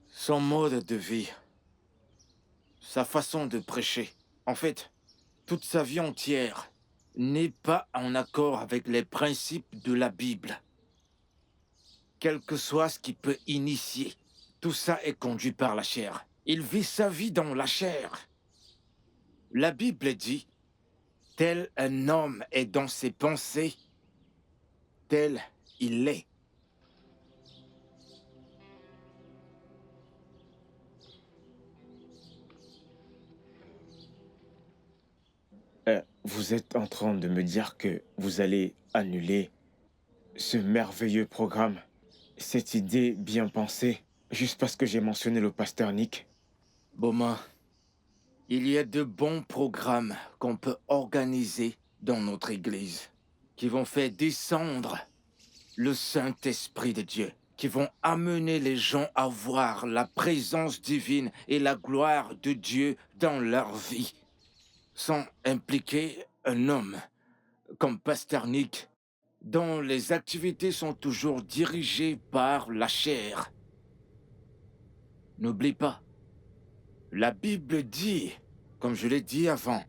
Son mode de vie, sa façon de prêcher, en fait, toute sa vie entière n'est pas en accord avec les principes de la Bible. Quel que soit ce qui peut initier, tout ça est conduit par la chair. Il vit sa vie dans la chair. La Bible dit, tel un homme est dans ses pensées, tel il est.
Vous êtes en train de me dire que vous allez annuler ce merveilleux programme, cette idée bien pensée, juste parce que j'ai mentionné le pasteur Nick?
Boma, il y a de bons programmes qu'on peut organiser dans notre église, qui vont faire descendre le Saint-Esprit de Dieu, qui vont amener les gens à voir la présence divine et la gloire de Dieu dans leur vie, sans impliquer un homme comme pasteur Nick, dont les activités sont toujours dirigées par la chair. N'oublie pas, la Bible dit, comme je l'ai dit avant,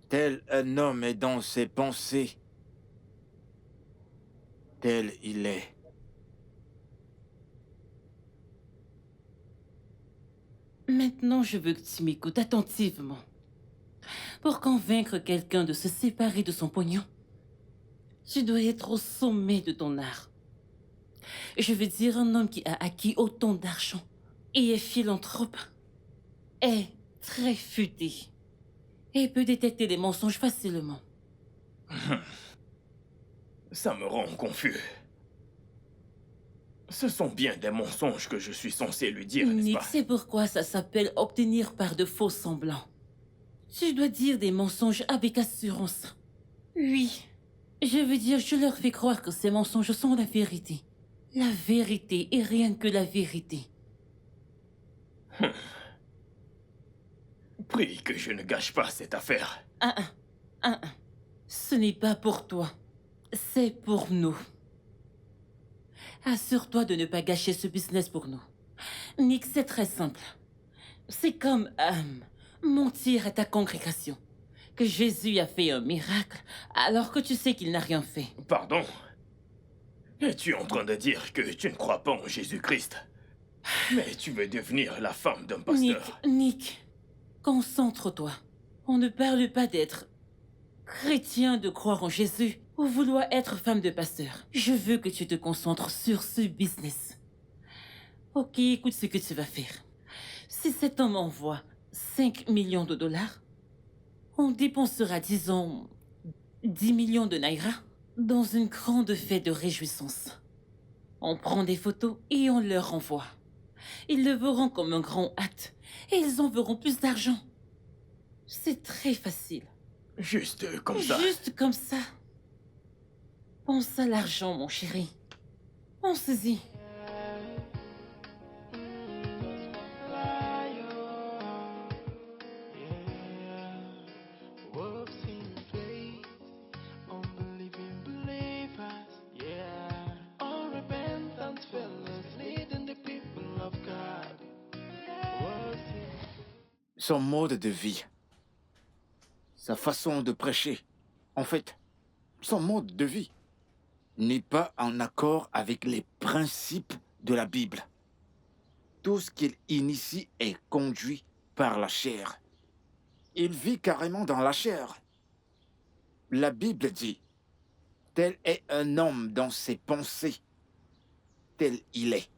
tel un homme est dans ses pensées, tel il est.
Maintenant, je veux que tu m'écoutes attentivement. Pour convaincre quelqu'un de se séparer de son pognon, tu dois être au sommet de ton art. Je veux dire, un homme qui a acquis autant d'argent et est philanthrope est très futé et peut détecter des mensonges facilement.
Ça me rend confus. Ce sont bien des mensonges que je suis censé lui dire, n'est-ce
Nick,
pas?
c'est pourquoi ça s'appelle obtenir par de faux semblants. Tu dois dire des mensonges avec assurance. Oui, je veux dire, je leur fais croire que ces mensonges sont la vérité. La vérité et rien que la vérité.
Prie que je ne gâche pas cette affaire.
Ce n'est pas pour toi. C'est pour nous. Assure-toi de ne pas gâcher ce business pour nous. Nick, c'est très simple. C'est comme mentir à ta congrégation. Que Jésus a fait un miracle alors que tu sais qu'il n'a rien fait.
Pardon? Es-tu en train de dire que tu ne crois pas en Jésus-Christ? Mais tu veux devenir la femme d'un pasteur.
Nick, concentre-toi. On ne parle pas d'être chrétien, de croire en Jésus ou vouloir être femme de pasteur. Je veux que tu te concentres sur ce business. Ok, écoute ce que tu vas faire. Si cet homme envoie 5 millions de dollars, on dépensera, disons, 10 millions de naira dans une grande fête de réjouissance. On prend des photos et on leur envoie. Ils le verront comme un grand acte et ils en verront plus d'argent. C'est très facile.
Juste comme ça.
Juste comme ça. Pense à l'argent, mon chéri. Pense-y.
Son mode de vie, sa façon de prêcher, en fait, son mode de vie n'est pas en accord avec les principes de la Bible. Tout ce qu'il initie est conduit par la chair. Il vit carrément dans la chair. La Bible dit, tel est un homme dans ses pensées, tel il est.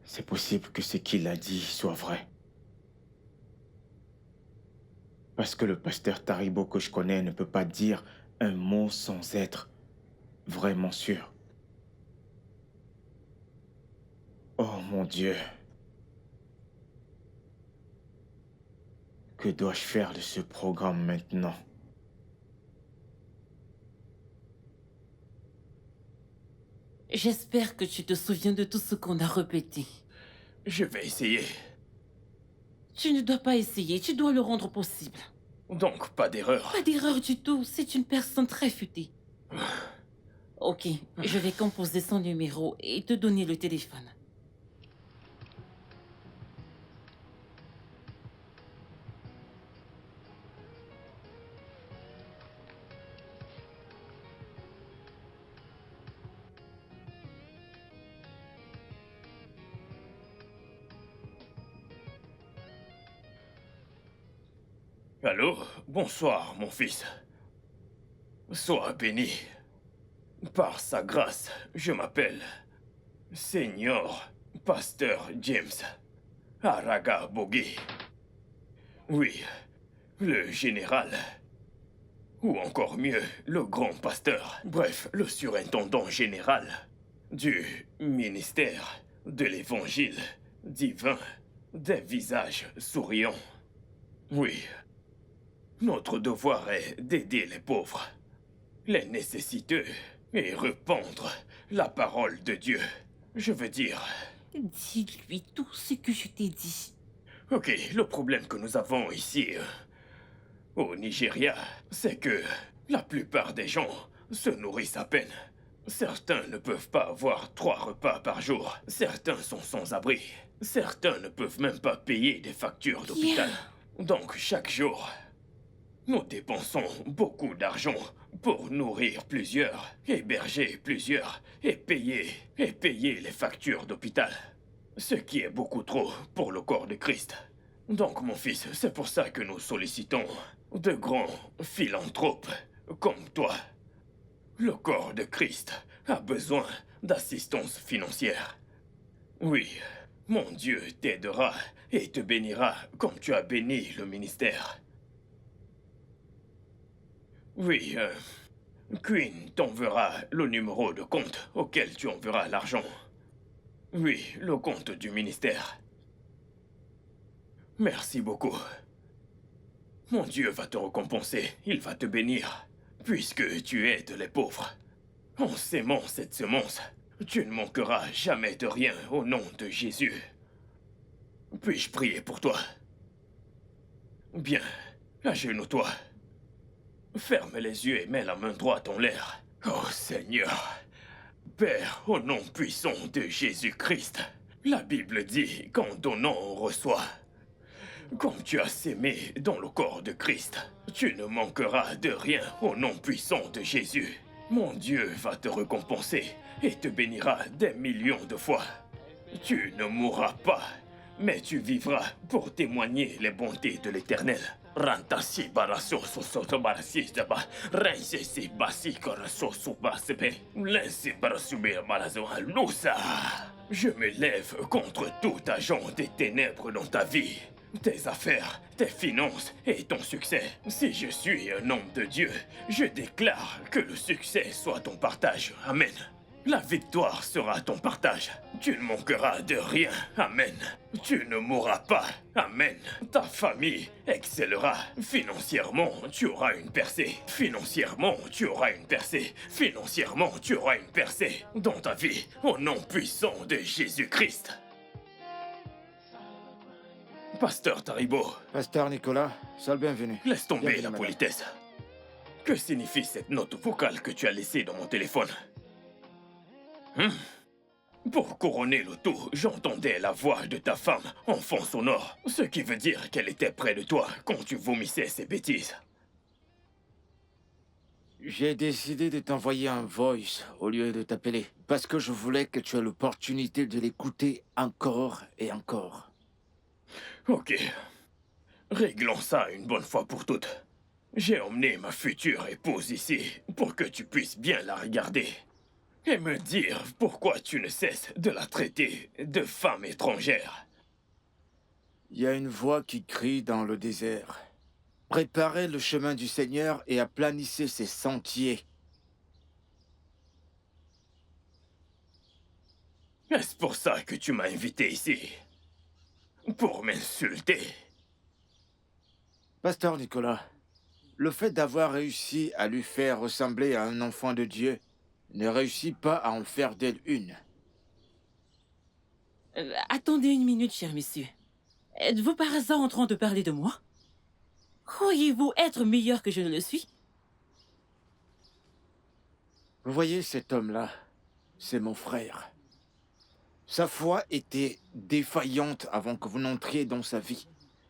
C'est possible que ce qu'il a dit soit vrai. Parce que le pasteur Taribo que je connais ne peut pas dire un mot sans être vraiment sûr. Oh mon Dieu. Que dois-je faire de ce programme maintenant?
J'espère que tu te souviens de tout ce qu'on a répété.
Je vais essayer.
Tu ne dois pas essayer, tu dois le rendre possible.
Donc, pas d'erreur.
Pas d'erreur du tout, c'est une personne très futée. Ok, je vais composer son numéro et te donner le téléphone.
Allô? Bonsoir, mon fils. Sois béni. Par sa grâce, je m'appelle Seigneur Pasteur James Araga Bogi. Oui, le général. Ou encore mieux, le grand pasteur. Bref, le surintendant général du ministère de l'Évangile divin des visages souriants. Oui. Notre devoir est d'aider les pauvres, les nécessiteux, et répandre la parole de Dieu. Je veux dire...
Dis-lui tout ce que je t'ai dit.
Ok, le problème que nous avons ici, au Nigeria, c'est que la plupart des gens se nourrissent à peine. Certains ne peuvent pas avoir 3 repas par jour. Certains sont sans abri. Certains ne peuvent même pas payer des factures d'hôpital. Donc, chaque jour... nous dépensons beaucoup d'argent pour nourrir plusieurs, héberger plusieurs et payer les factures d'hôpital. Ce qui est beaucoup trop pour le corps de Christ. Donc, mon fils, c'est pour ça que nous sollicitons de grands philanthropes comme toi. Le corps de Christ a besoin d'assistance financière. Oui, mon Dieu t'aidera et te bénira comme tu as béni le ministère. Oui, Queen t'enverra le numéro de compte auquel tu enverras l'argent. Oui, le compte du ministère. Merci beaucoup. Mon Dieu va te récompenser, il va te bénir, puisque tu aides les pauvres. En sémant cette semence, tu ne manqueras jamais de rien au nom de Jésus. Puis-je prier pour toi? Bien, agenouille-toi. Ferme les yeux et mets la main droite en l'air. Oh Seigneur, Père, au nom puissant de Jésus-Christ, la Bible dit qu'en donnant on reçoit. Comme tu as sémé dans le corps de Christ, tu ne manqueras de rien au nom puissant de Jésus. Mon Dieu va te récompenser et te bénira des millions de fois. Tu ne mourras pas, mais tu vivras pour témoigner les bontés de l'Éternel. Rantasi baraso sosoto barasi daba rense si basi koraso subasebe lensi barasube barazo alusa. Je me lève contre tout agent des ténèbres dans ta vie, tes affaires, tes finances et ton succès. Si je suis un homme de Dieu, je déclare que le succès soit ton partage. Amen. La victoire sera ton partage. Tu ne manqueras de rien. Amen. Tu ne mourras pas. Amen. Ta famille excellera. Financièrement, tu auras une percée. Financièrement, tu auras une percée. Financièrement, tu auras une percée dans ta vie, au nom puissant de Jésus-Christ. Pasteur Taribo.
Pasteur Nicolas, sois le bienvenu.
Laisse tomber
Bienvenue,
la
madame.
politesse. Que signifie cette note vocale que tu as laissée dans mon téléphone? Pour couronner le tout, j'entendais la voix de ta femme en fond sonore, ce qui veut dire qu'elle était près de toi quand tu vomissais ces bêtises.
J'ai décidé de t'envoyer un voice au lieu de t'appeler, parce que je voulais que tu aies l'opportunité de l'écouter encore et encore.
Ok. Réglons ça une bonne fois pour toutes. J'ai emmené ma future épouse ici pour que tu puisses bien la regarder et me dire pourquoi tu ne cesses de la traiter de femme étrangère.
Il y a une voix qui crie dans le désert. Préparez le chemin du Seigneur et aplanissez ses sentiers.
Est-ce pour ça que tu m'as invité ici? Pour m'insulter?
Pasteur Nicolas, le fait d'avoir réussi à lui faire ressembler à un enfant de Dieu ne réussit pas à en faire d'elle une.
Attendez une minute, cher monsieur. Êtes-vous par hasard en train de parler de moi? Croyez-vous être meilleur que je ne le suis?
Vous voyez cet homme-là, c'est mon frère. Sa foi était défaillante avant que vous n'entriez dans sa vie.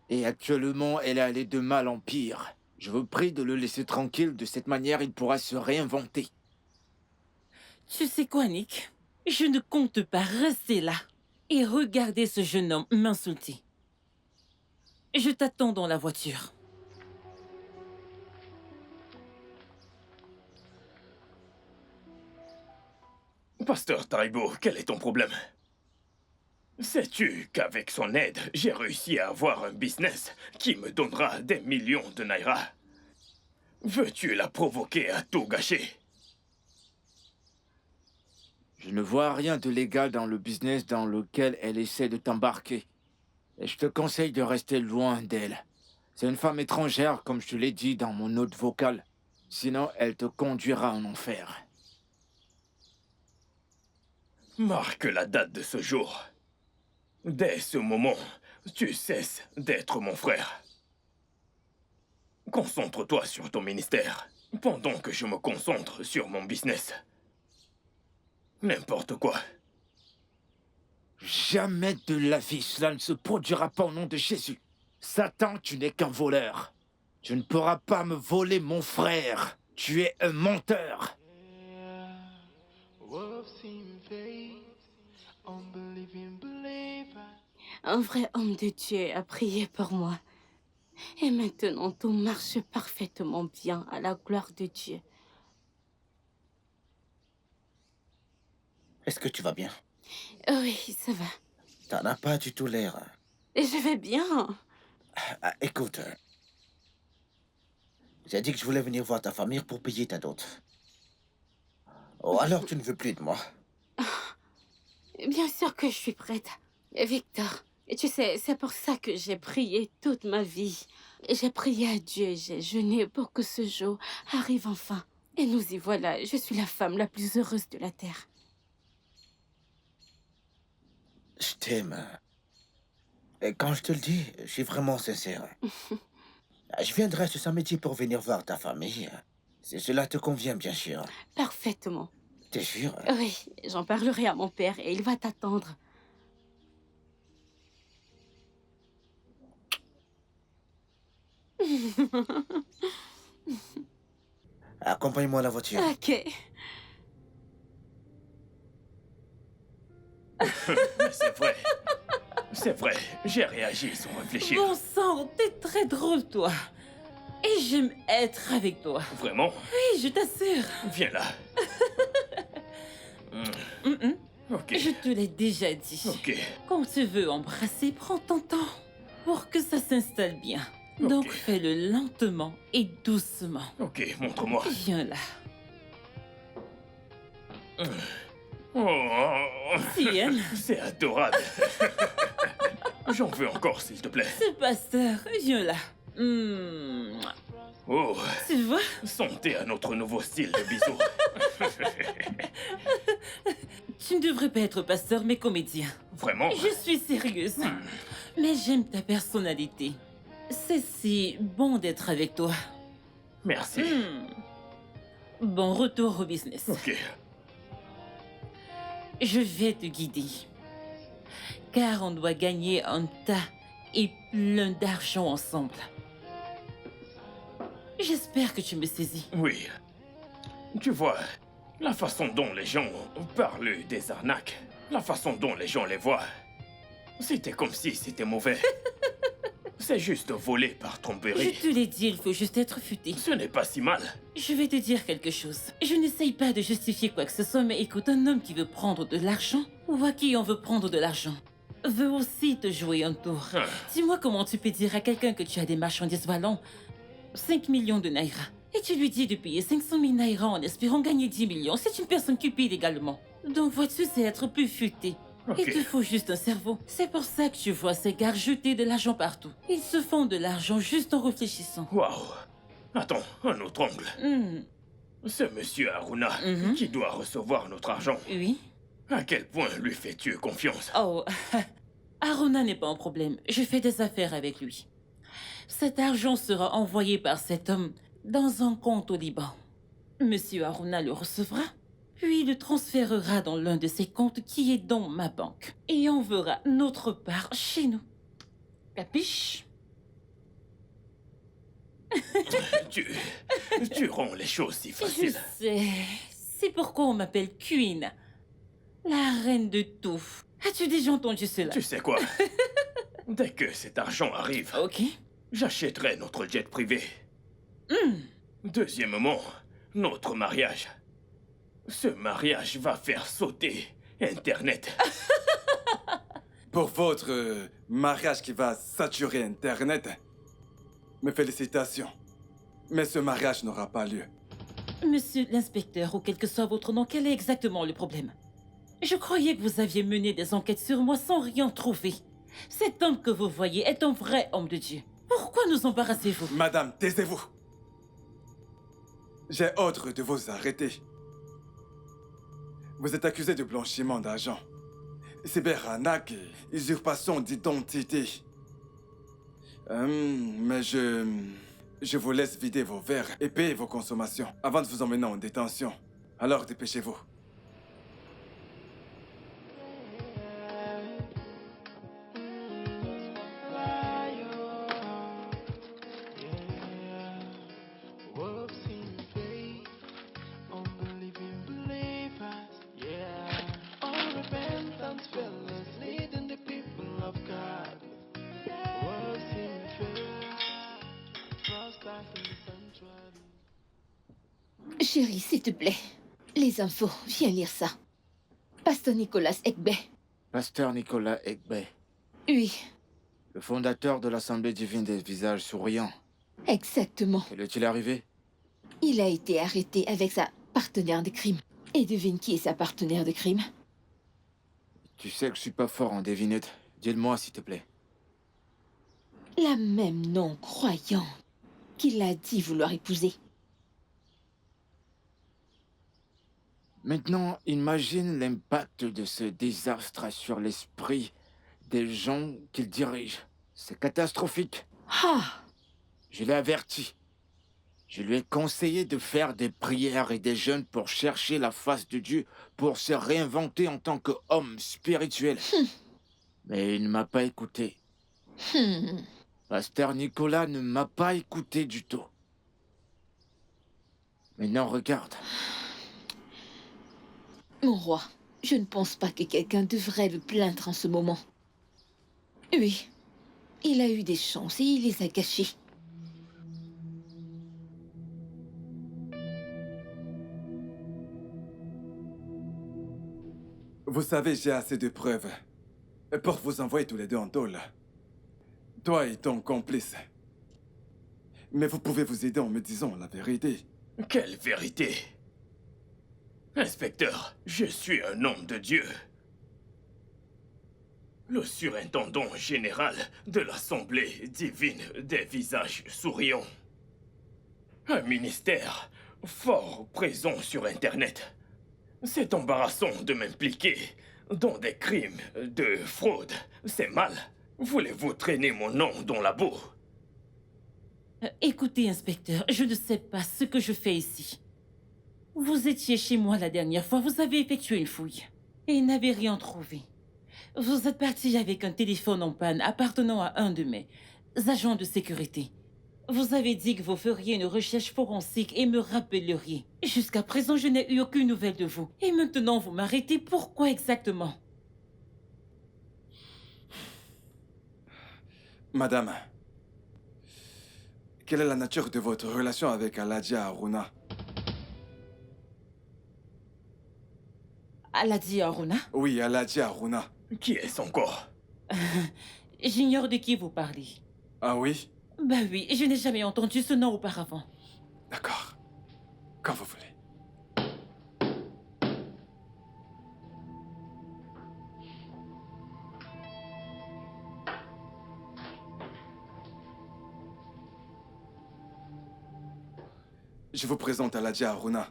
Et actuellement, elle est allée de mal en pire. Je vous prie de le laisser tranquille, de cette manière, il pourra se réinventer.
Tu sais quoi, Nick? Je ne compte pas rester là et regarder ce jeune homme m'insulter. Je t'attends dans la voiture.
Pasteur Taribo, quel est ton problème? Sais-tu qu'avec son aide, j'ai réussi à avoir un business qui me donnera des millions de naira? Veux-tu la provoquer à tout gâcher?
Je ne vois rien de légal dans le business dans lequel elle essaie de t'embarquer. Et je te conseille de rester loin d'elle. C'est une femme étrangère, comme je te l'ai dit dans mon note vocale. Sinon, elle te conduira en enfer.
Marque la date de ce jour. Dès ce moment, tu cesses d'être mon frère. Concentre-toi sur ton ministère, pendant que je me concentre sur mon business. N'importe quoi.
Jamais de la vie, cela ne se produira pas au nom de Jésus. Satan, tu n'es qu'un voleur. Tu ne pourras pas me voler mon frère.
Tu es un menteur.
Un vrai homme de Dieu a prié pour moi. Et maintenant, tout marche parfaitement bien à la gloire de Dieu.
Est-ce que tu vas bien?
Oui, ça va.
T'en as pas du tout l'air.
Et je vais bien.
Ah, écoute, j'ai dit que je voulais venir voir ta famille pour payer ta dot. Oh, alors tu ne veux plus de moi?
Bien sûr que je suis prête. Victor, et tu sais, c'est pour ça que j'ai prié toute ma vie. J'ai prié à Dieu, j'ai jeûné pour que ce jour arrive enfin. Et nous y voilà, je suis la femme la plus heureuse de la terre.
Je t'aime. Et quand je te le dis, je suis vraiment sincère. Je viendrai ce samedi pour venir voir ta famille. Si cela te convient, bien sûr.
Parfaitement.
T'es sûr?
Oui, j'en parlerai à mon père et il va t'attendre.
Accompagne-moi à la voiture.
Ok.
C'est vrai. C'est vrai, j'ai réagi sans réfléchir.
Bon sang, t'es très drôle, toi. Et j'aime être avec toi.
Vraiment?
Oui, je t'assure.
Viens là. Ok.
Je te l'ai déjà dit.
Ok.
Quand tu veux embrasser, prends ton temps pour que ça s'installe bien. Donc fais-le lentement et doucement.
Ok, montre-moi.
Viens là.
Oh,
Sienne.
c'est adorable. J'en veux encore, s'il te plaît.
Ce pasteur, viens là.
Oh,
Tu vois?
santé à notre nouveau style de bisous.
Tu ne devrais pas être pasteur, mais comédien.
Vraiment?
Je suis sérieuse. Mais j'aime ta personnalité. C'est si bon d'être avec toi.
Merci.
Bon, retour au business.
Ok.
Je vais te guider. Car on doit gagner un tas et plein d'argent ensemble. J'espère que tu me saisis.
Oui. Tu vois, la façon dont les gens parlent des arnaques, la façon dont les gens les voient, c'était comme si c'était mauvais. C'est juste volé par tromperie.
Je te l'ai dit, il faut juste être futé.
Ce n'est pas si mal.
Je vais te dire quelque chose. Je n'essaye pas de justifier quoi que ce soit, mais écoute, un homme qui veut prendre de l'argent, ou à qui on veut prendre de l'argent, veut aussi te jouer un tour. Dis-moi comment tu peux dire à quelqu'un que tu as des marchandises valant 5 millions de naira, et tu lui dis de payer 500 000 naira en espérant gagner 10 millions. C'est une personne cupide également. Donc vois-tu, c'est être plus futé. Il te faut juste un cerveau. C'est pour ça que tu vois ces gars jeter de l'argent partout. Ils se font de l'argent juste en réfléchissant.
Waouh. Attends, un autre angle. Ce monsieur Aruna qui doit recevoir notre argent.
Oui.
À quel point lui fais-tu confiance?
Oh, Aruna n'est pas un problème. Je fais des affaires avec lui. Cet argent sera envoyé par cet homme dans un compte au Liban. Monsieur Aruna le recevra, puis le transférera dans l'un de ses comptes qui est dans ma banque. Et on verra notre part chez nous. Capiche?
Tu rends les choses si faciles.
Je sais. C'est pourquoi on m'appelle Queen. La reine de tout. As-tu déjà entendu cela?
Tu sais quoi? Dès que cet argent arrive, j'achèterai notre jet privé. Deuxièmement, notre mariage. Ce mariage va faire sauter Internet.
Pour votre mariage qui va saturer Internet, mes félicitations. Mais ce mariage n'aura pas lieu.
Monsieur l'inspecteur, ou quel que soit votre nom, quel est exactement le problème? Je croyais que vous aviez mené des enquêtes sur moi sans rien trouver. Cet homme que vous voyez est un vrai homme de Dieu. Pourquoi nous embarrassez-vous?
Madame, taisez-vous. J'ai ordre de vous arrêter. Vous êtes accusé de blanchiment d'argent, cyberarnaque et usurpation d'identité. Mais je vous laisse vider vos verres et payer vos consommations avant de vous emmener en détention. Alors dépêchez-vous.
Chérie, s'il te plaît. Les infos, viens lire ça. Pasteur Nicolas Ekbe.
Pasteur Nicolas Ekbe,
Oui,
le fondateur de l'Assemblée divine des visages souriants.
exactement.
Quel est-il arrivé?
Il a été arrêté avec sa partenaire de crime. Et devine qui est sa partenaire de crime?
Tu sais que je suis pas fort en devinette. Dis-le-moi, s'il te plaît.
La même non-croyante qu'il a dit vouloir épouser.
Maintenant, imagine l'impact de ce désastre sur l'esprit des gens qu'il dirige. C'est catastrophique.
Ah!
Je l'ai averti. Je lui ai conseillé de faire des prières et des jeûnes pour chercher la face de Dieu, pour se réinventer en tant qu'homme spirituel. Mais il ne m'a pas écouté. Pasteur Nicolas ne m'a pas écouté du tout. Maintenant, regarde.
Mon roi, je ne pense pas que quelqu'un devrait le plaindre en ce moment. Oui, il a eu des chances et il les a gâchées.
Vous savez, j'ai assez de preuves pour vous envoyer tous les deux en tôle. Toi et ton complice. Mais vous pouvez vous aider en me disant la vérité.
Quelle vérité? Inspecteur, je suis un homme de Dieu. Le surintendant général de l'Assemblée divine des visages souriants. Un ministère fort présent sur Internet. C'est embarrassant de m'impliquer dans des crimes de fraude. C'est mal. Voulez-vous traîner mon nom dans la boue?
Écoutez, inspecteur, je ne sais pas ce que je fais ici. Vous étiez chez moi la dernière fois, vous avez effectué une fouille et n'avez rien trouvé. Vous êtes parti avec un téléphone en panne appartenant à un de mes agents de sécurité. Vous avez dit que vous feriez une recherche forensique et me rappelleriez. Jusqu'à présent, je n'ai eu aucune nouvelle de vous. Et maintenant, vous m'arrêtez. Pourquoi exactement?
Madame, quelle est la nature de votre relation avec Aladja Aruna?
Aladji Aruna?
Oui, Aladja Aruna.
Qui est-ce encore?
J'ignore de qui vous parlez.
Ah oui?
Bah oui, je n'ai jamais entendu ce nom auparavant.
D'accord. Quand vous voulez. Je vous présente Aladja Aruna.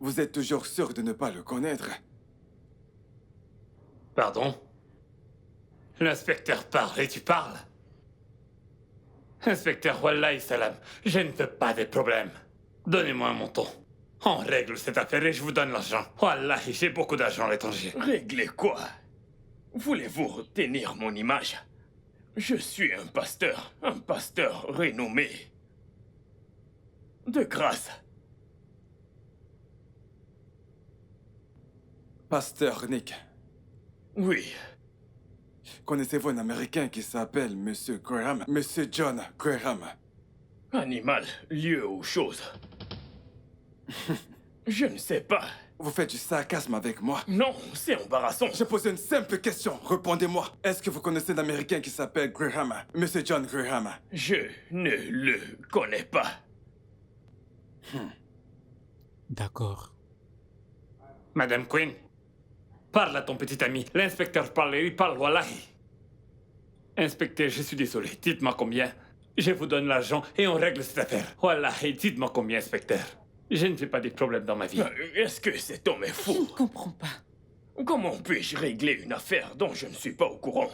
Vous êtes toujours sûr de ne pas le connaître?
Pardon? L'inspecteur parle et tu parles? Inspecteur Wallahi Salam, je ne veux pas de problème. Donnez-moi un montant. On règle cette affaire et je vous donne l'argent. Wallahi, j'ai beaucoup d'argent à l'étranger.
Régler quoi? Voulez-vous retenir mon image? Je suis un pasteur renommé. De grâce.
Pasteur Nick.
Oui.
Connaissez-vous un Américain qui s'appelle Monsieur Graham? Monsieur John Graham.
Animal, lieu ou chose? Je ne sais pas.
Vous faites du sarcasme avec moi?
Non, c'est embarrassant.
Je pose une simple question. Répondez-moi. Est-ce que vous connaissez un Américain qui s'appelle Graham? Monsieur John Graham.
Je ne le connais pas.
D'accord.
Madame Quinn, parle à ton petit ami. L'inspecteur parle et il parle, wallahi. Inspecteur, je suis désolé. Dites-moi combien. Je vous donne l'argent et on règle cette affaire. Wallahi, dites-moi combien, inspecteur. Je ne fais pas des problèmes dans ma vie.
Est-ce que cet homme est fou?
Je ne comprends pas.
Comment puis-je régler une affaire dont je ne suis pas au courant?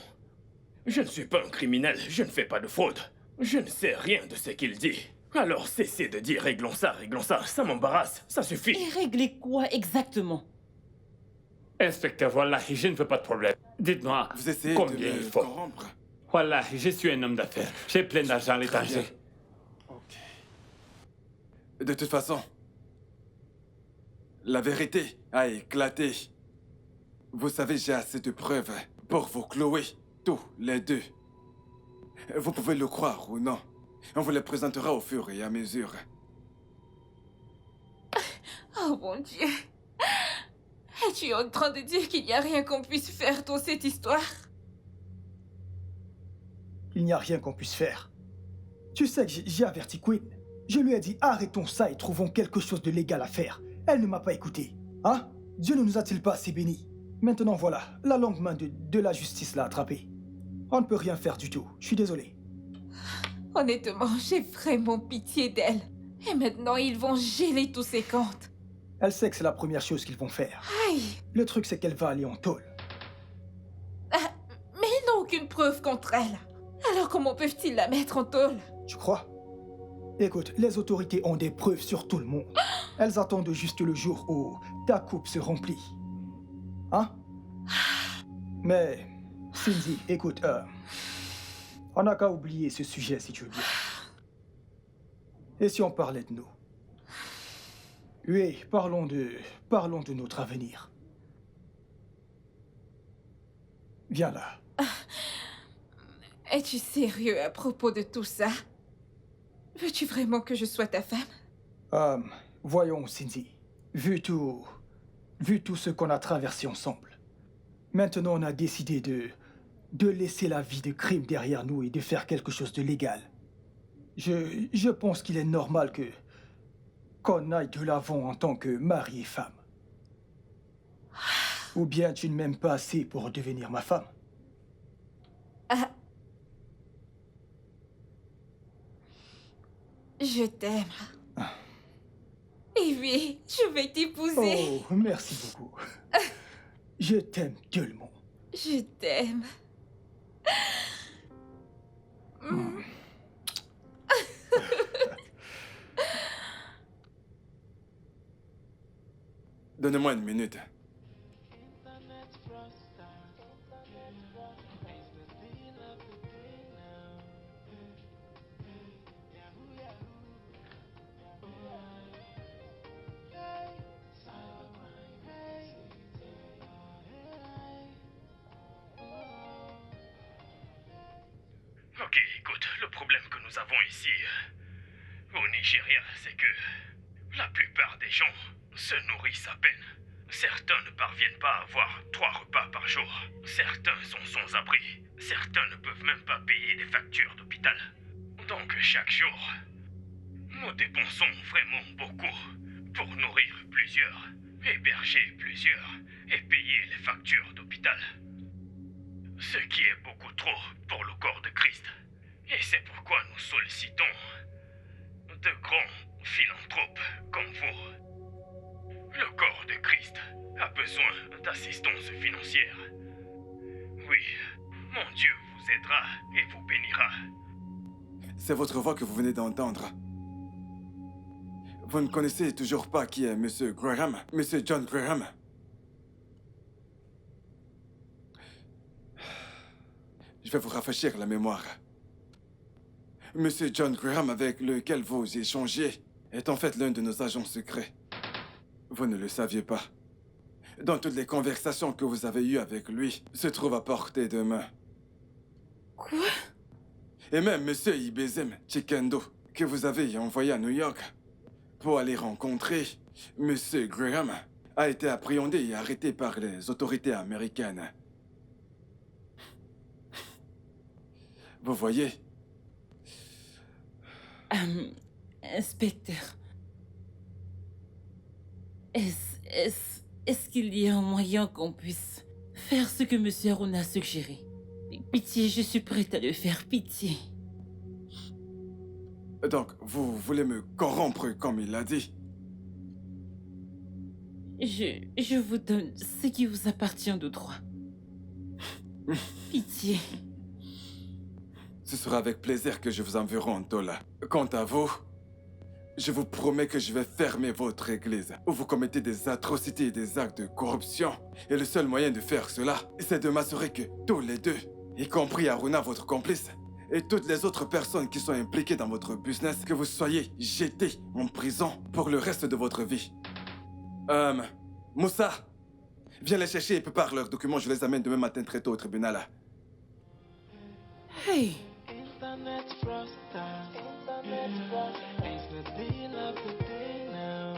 Je ne suis pas un criminel, je ne fais pas de fraude. Je ne sais rien de ce qu'il dit. Alors cessez de dire réglons ça, ça m'embarrasse, ça suffit.
Et régler quoi exactement?
Inspecteur, wallahi, je ne veux pas de problème. Dites-moi
Vous essayez
combien
de
il
me
faut.
corrompre?
Wallahi, je suis un homme d'affaires. J'ai plein d'argent à l'étranger.
Ok. De toute façon, la vérité a éclaté. Vous savez, j'ai assez de preuves pour vous clouer, tous les deux. Vous pouvez le croire ou non. On vous les présentera au fur et à mesure.
Oh mon Dieu. Es-tu en train de dire qu'il n'y a rien qu'on puisse faire dans cette histoire?
Il n'y a rien qu'on puisse faire. Tu sais que j'ai averti Queen. Je lui ai dit arrêtons ça et trouvons quelque chose de légal à faire. Elle ne m'a pas écouté. Hein? Dieu ne nous a-t-il pas assez bénis? Maintenant voilà, la longue main de la justice l'a attrapée. On ne peut rien faire du tout. Je suis désolé.
Honnêtement, j'ai vraiment pitié d'elle. Et maintenant, ils vont geler tous ses comptes.
Elle sait que c'est la première chose qu'ils vont faire.
Aïe.
Le truc, c'est qu'elle va aller en tôle.
Mais ils n'ont aucune preuve contre elle. Alors comment peuvent-ils la mettre en tôle?
Tu crois? Écoute, les autorités ont des preuves sur tout le monde. Elles attendent juste le jour où ta coupe se remplit. Hein? Mais, Cindy, écoute, on n'a qu'à oublier ce sujet si tu veux bien. Et si on parlait de nous? Oui, parlons de notre avenir. Viens là.
Es-tu sérieux à propos de tout ça? Veux-tu vraiment que je sois ta femme?
Voyons, Cindy. Vu tout ce qu'on a traversé ensemble, maintenant on a décidé de laisser la vie de crime derrière nous et de faire quelque chose de légal. Je pense qu'il est normal qu'on aille de l'avant en tant que mari et femme. Ou bien tu ne m'aimes pas assez pour devenir ma femme?
Je t'aime. Et oui, je vais t'épouser.
Oh, merci beaucoup. Je t'aime tellement.
Je t'aime.
Donnez-moi une minute.
Ok, écoute, le problème que nous avons ici, au Nigeria, c'est que la plupart des gens se nourrissent à peine. Certains ne parviennent pas à avoir 3 repas par jour. Certains sont sans abri. Certains ne peuvent même pas payer des factures d'hôpital. Donc chaque jour, nous dépensons vraiment beaucoup pour nourrir plusieurs, héberger plusieurs et payer les factures d'hôpital. Ce qui est beaucoup trop pour le corps de Christ. Et c'est pourquoi nous sollicitons de grands philanthropes comme vous. Le corps de Christ a besoin d'assistance financière. Oui, mon Dieu vous aidera et vous bénira.
C'est votre voix que vous venez d'entendre. Vous ne connaissez toujours pas qui est M. Graham, M. John Graham. Je vais vous rafraîchir la mémoire. M. John Graham avec lequel vous échangez est en fait l'un de nos agents secrets. Vous ne le saviez pas. Dans toutes les conversations que vous avez eues avec lui, se trouve à portée de main.
Quoi?
Et même M. Ibezem Chikendo, que vous avez envoyé à New York pour aller rencontrer M. Graham, a été appréhendé et arrêté par les autorités américaines. Vous voyez?
Inspecteur. Est-ce qu'il y a un moyen qu'on puisse faire ce que M. Haruna a suggéré? Pitié, je suis prête à le faire, pitié.
Donc, vous voulez me corrompre comme il l'a dit?
Je vous donne ce qui vous appartient de droit. Pitié.
Ce sera avec plaisir que je vous enverrai en Tola. Quant à vous, je vous promets que je vais fermer votre église où vous commettez des atrocités et des actes de corruption. Et le seul moyen de faire cela, c'est de m'assurer que tous les deux, y compris Haruna, votre complice, et toutes les autres personnes qui sont impliquées dans votre business, que vous soyez jetés en prison pour le reste de votre vie. Moussa, viens les chercher et prépare leurs documents. Je les amène demain matin très tôt au tribunal.
Hey!
Internet froster. It's the deal of the day now.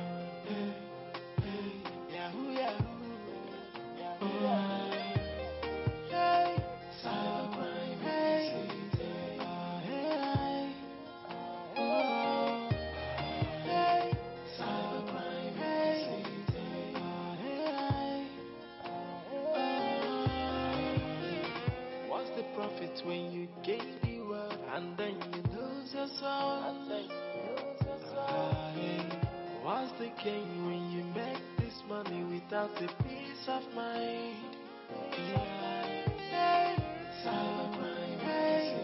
gain when you make this money without a peace of mind? Yeah. Cybercrime, hey.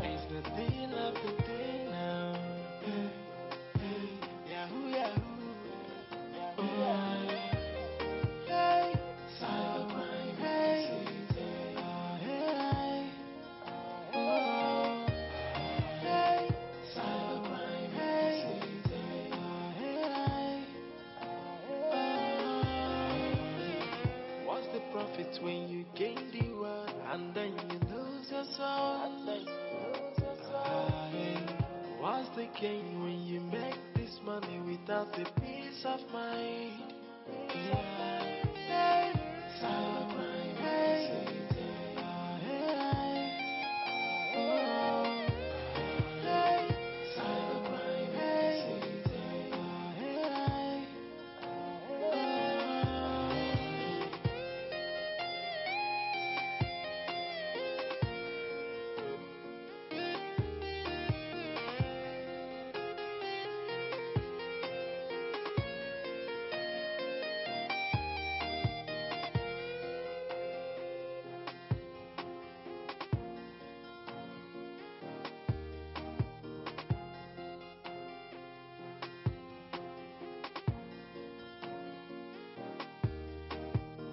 It's the deal of the day now. Yahoo, Yahoo. Hey, cybercrime, hey. Hey, cybercrime, hey. What's the profit when you gain the world and then you lose your soul? What's the gain when you make this money without the peace of mind? Yeah. Hey, cybercrime.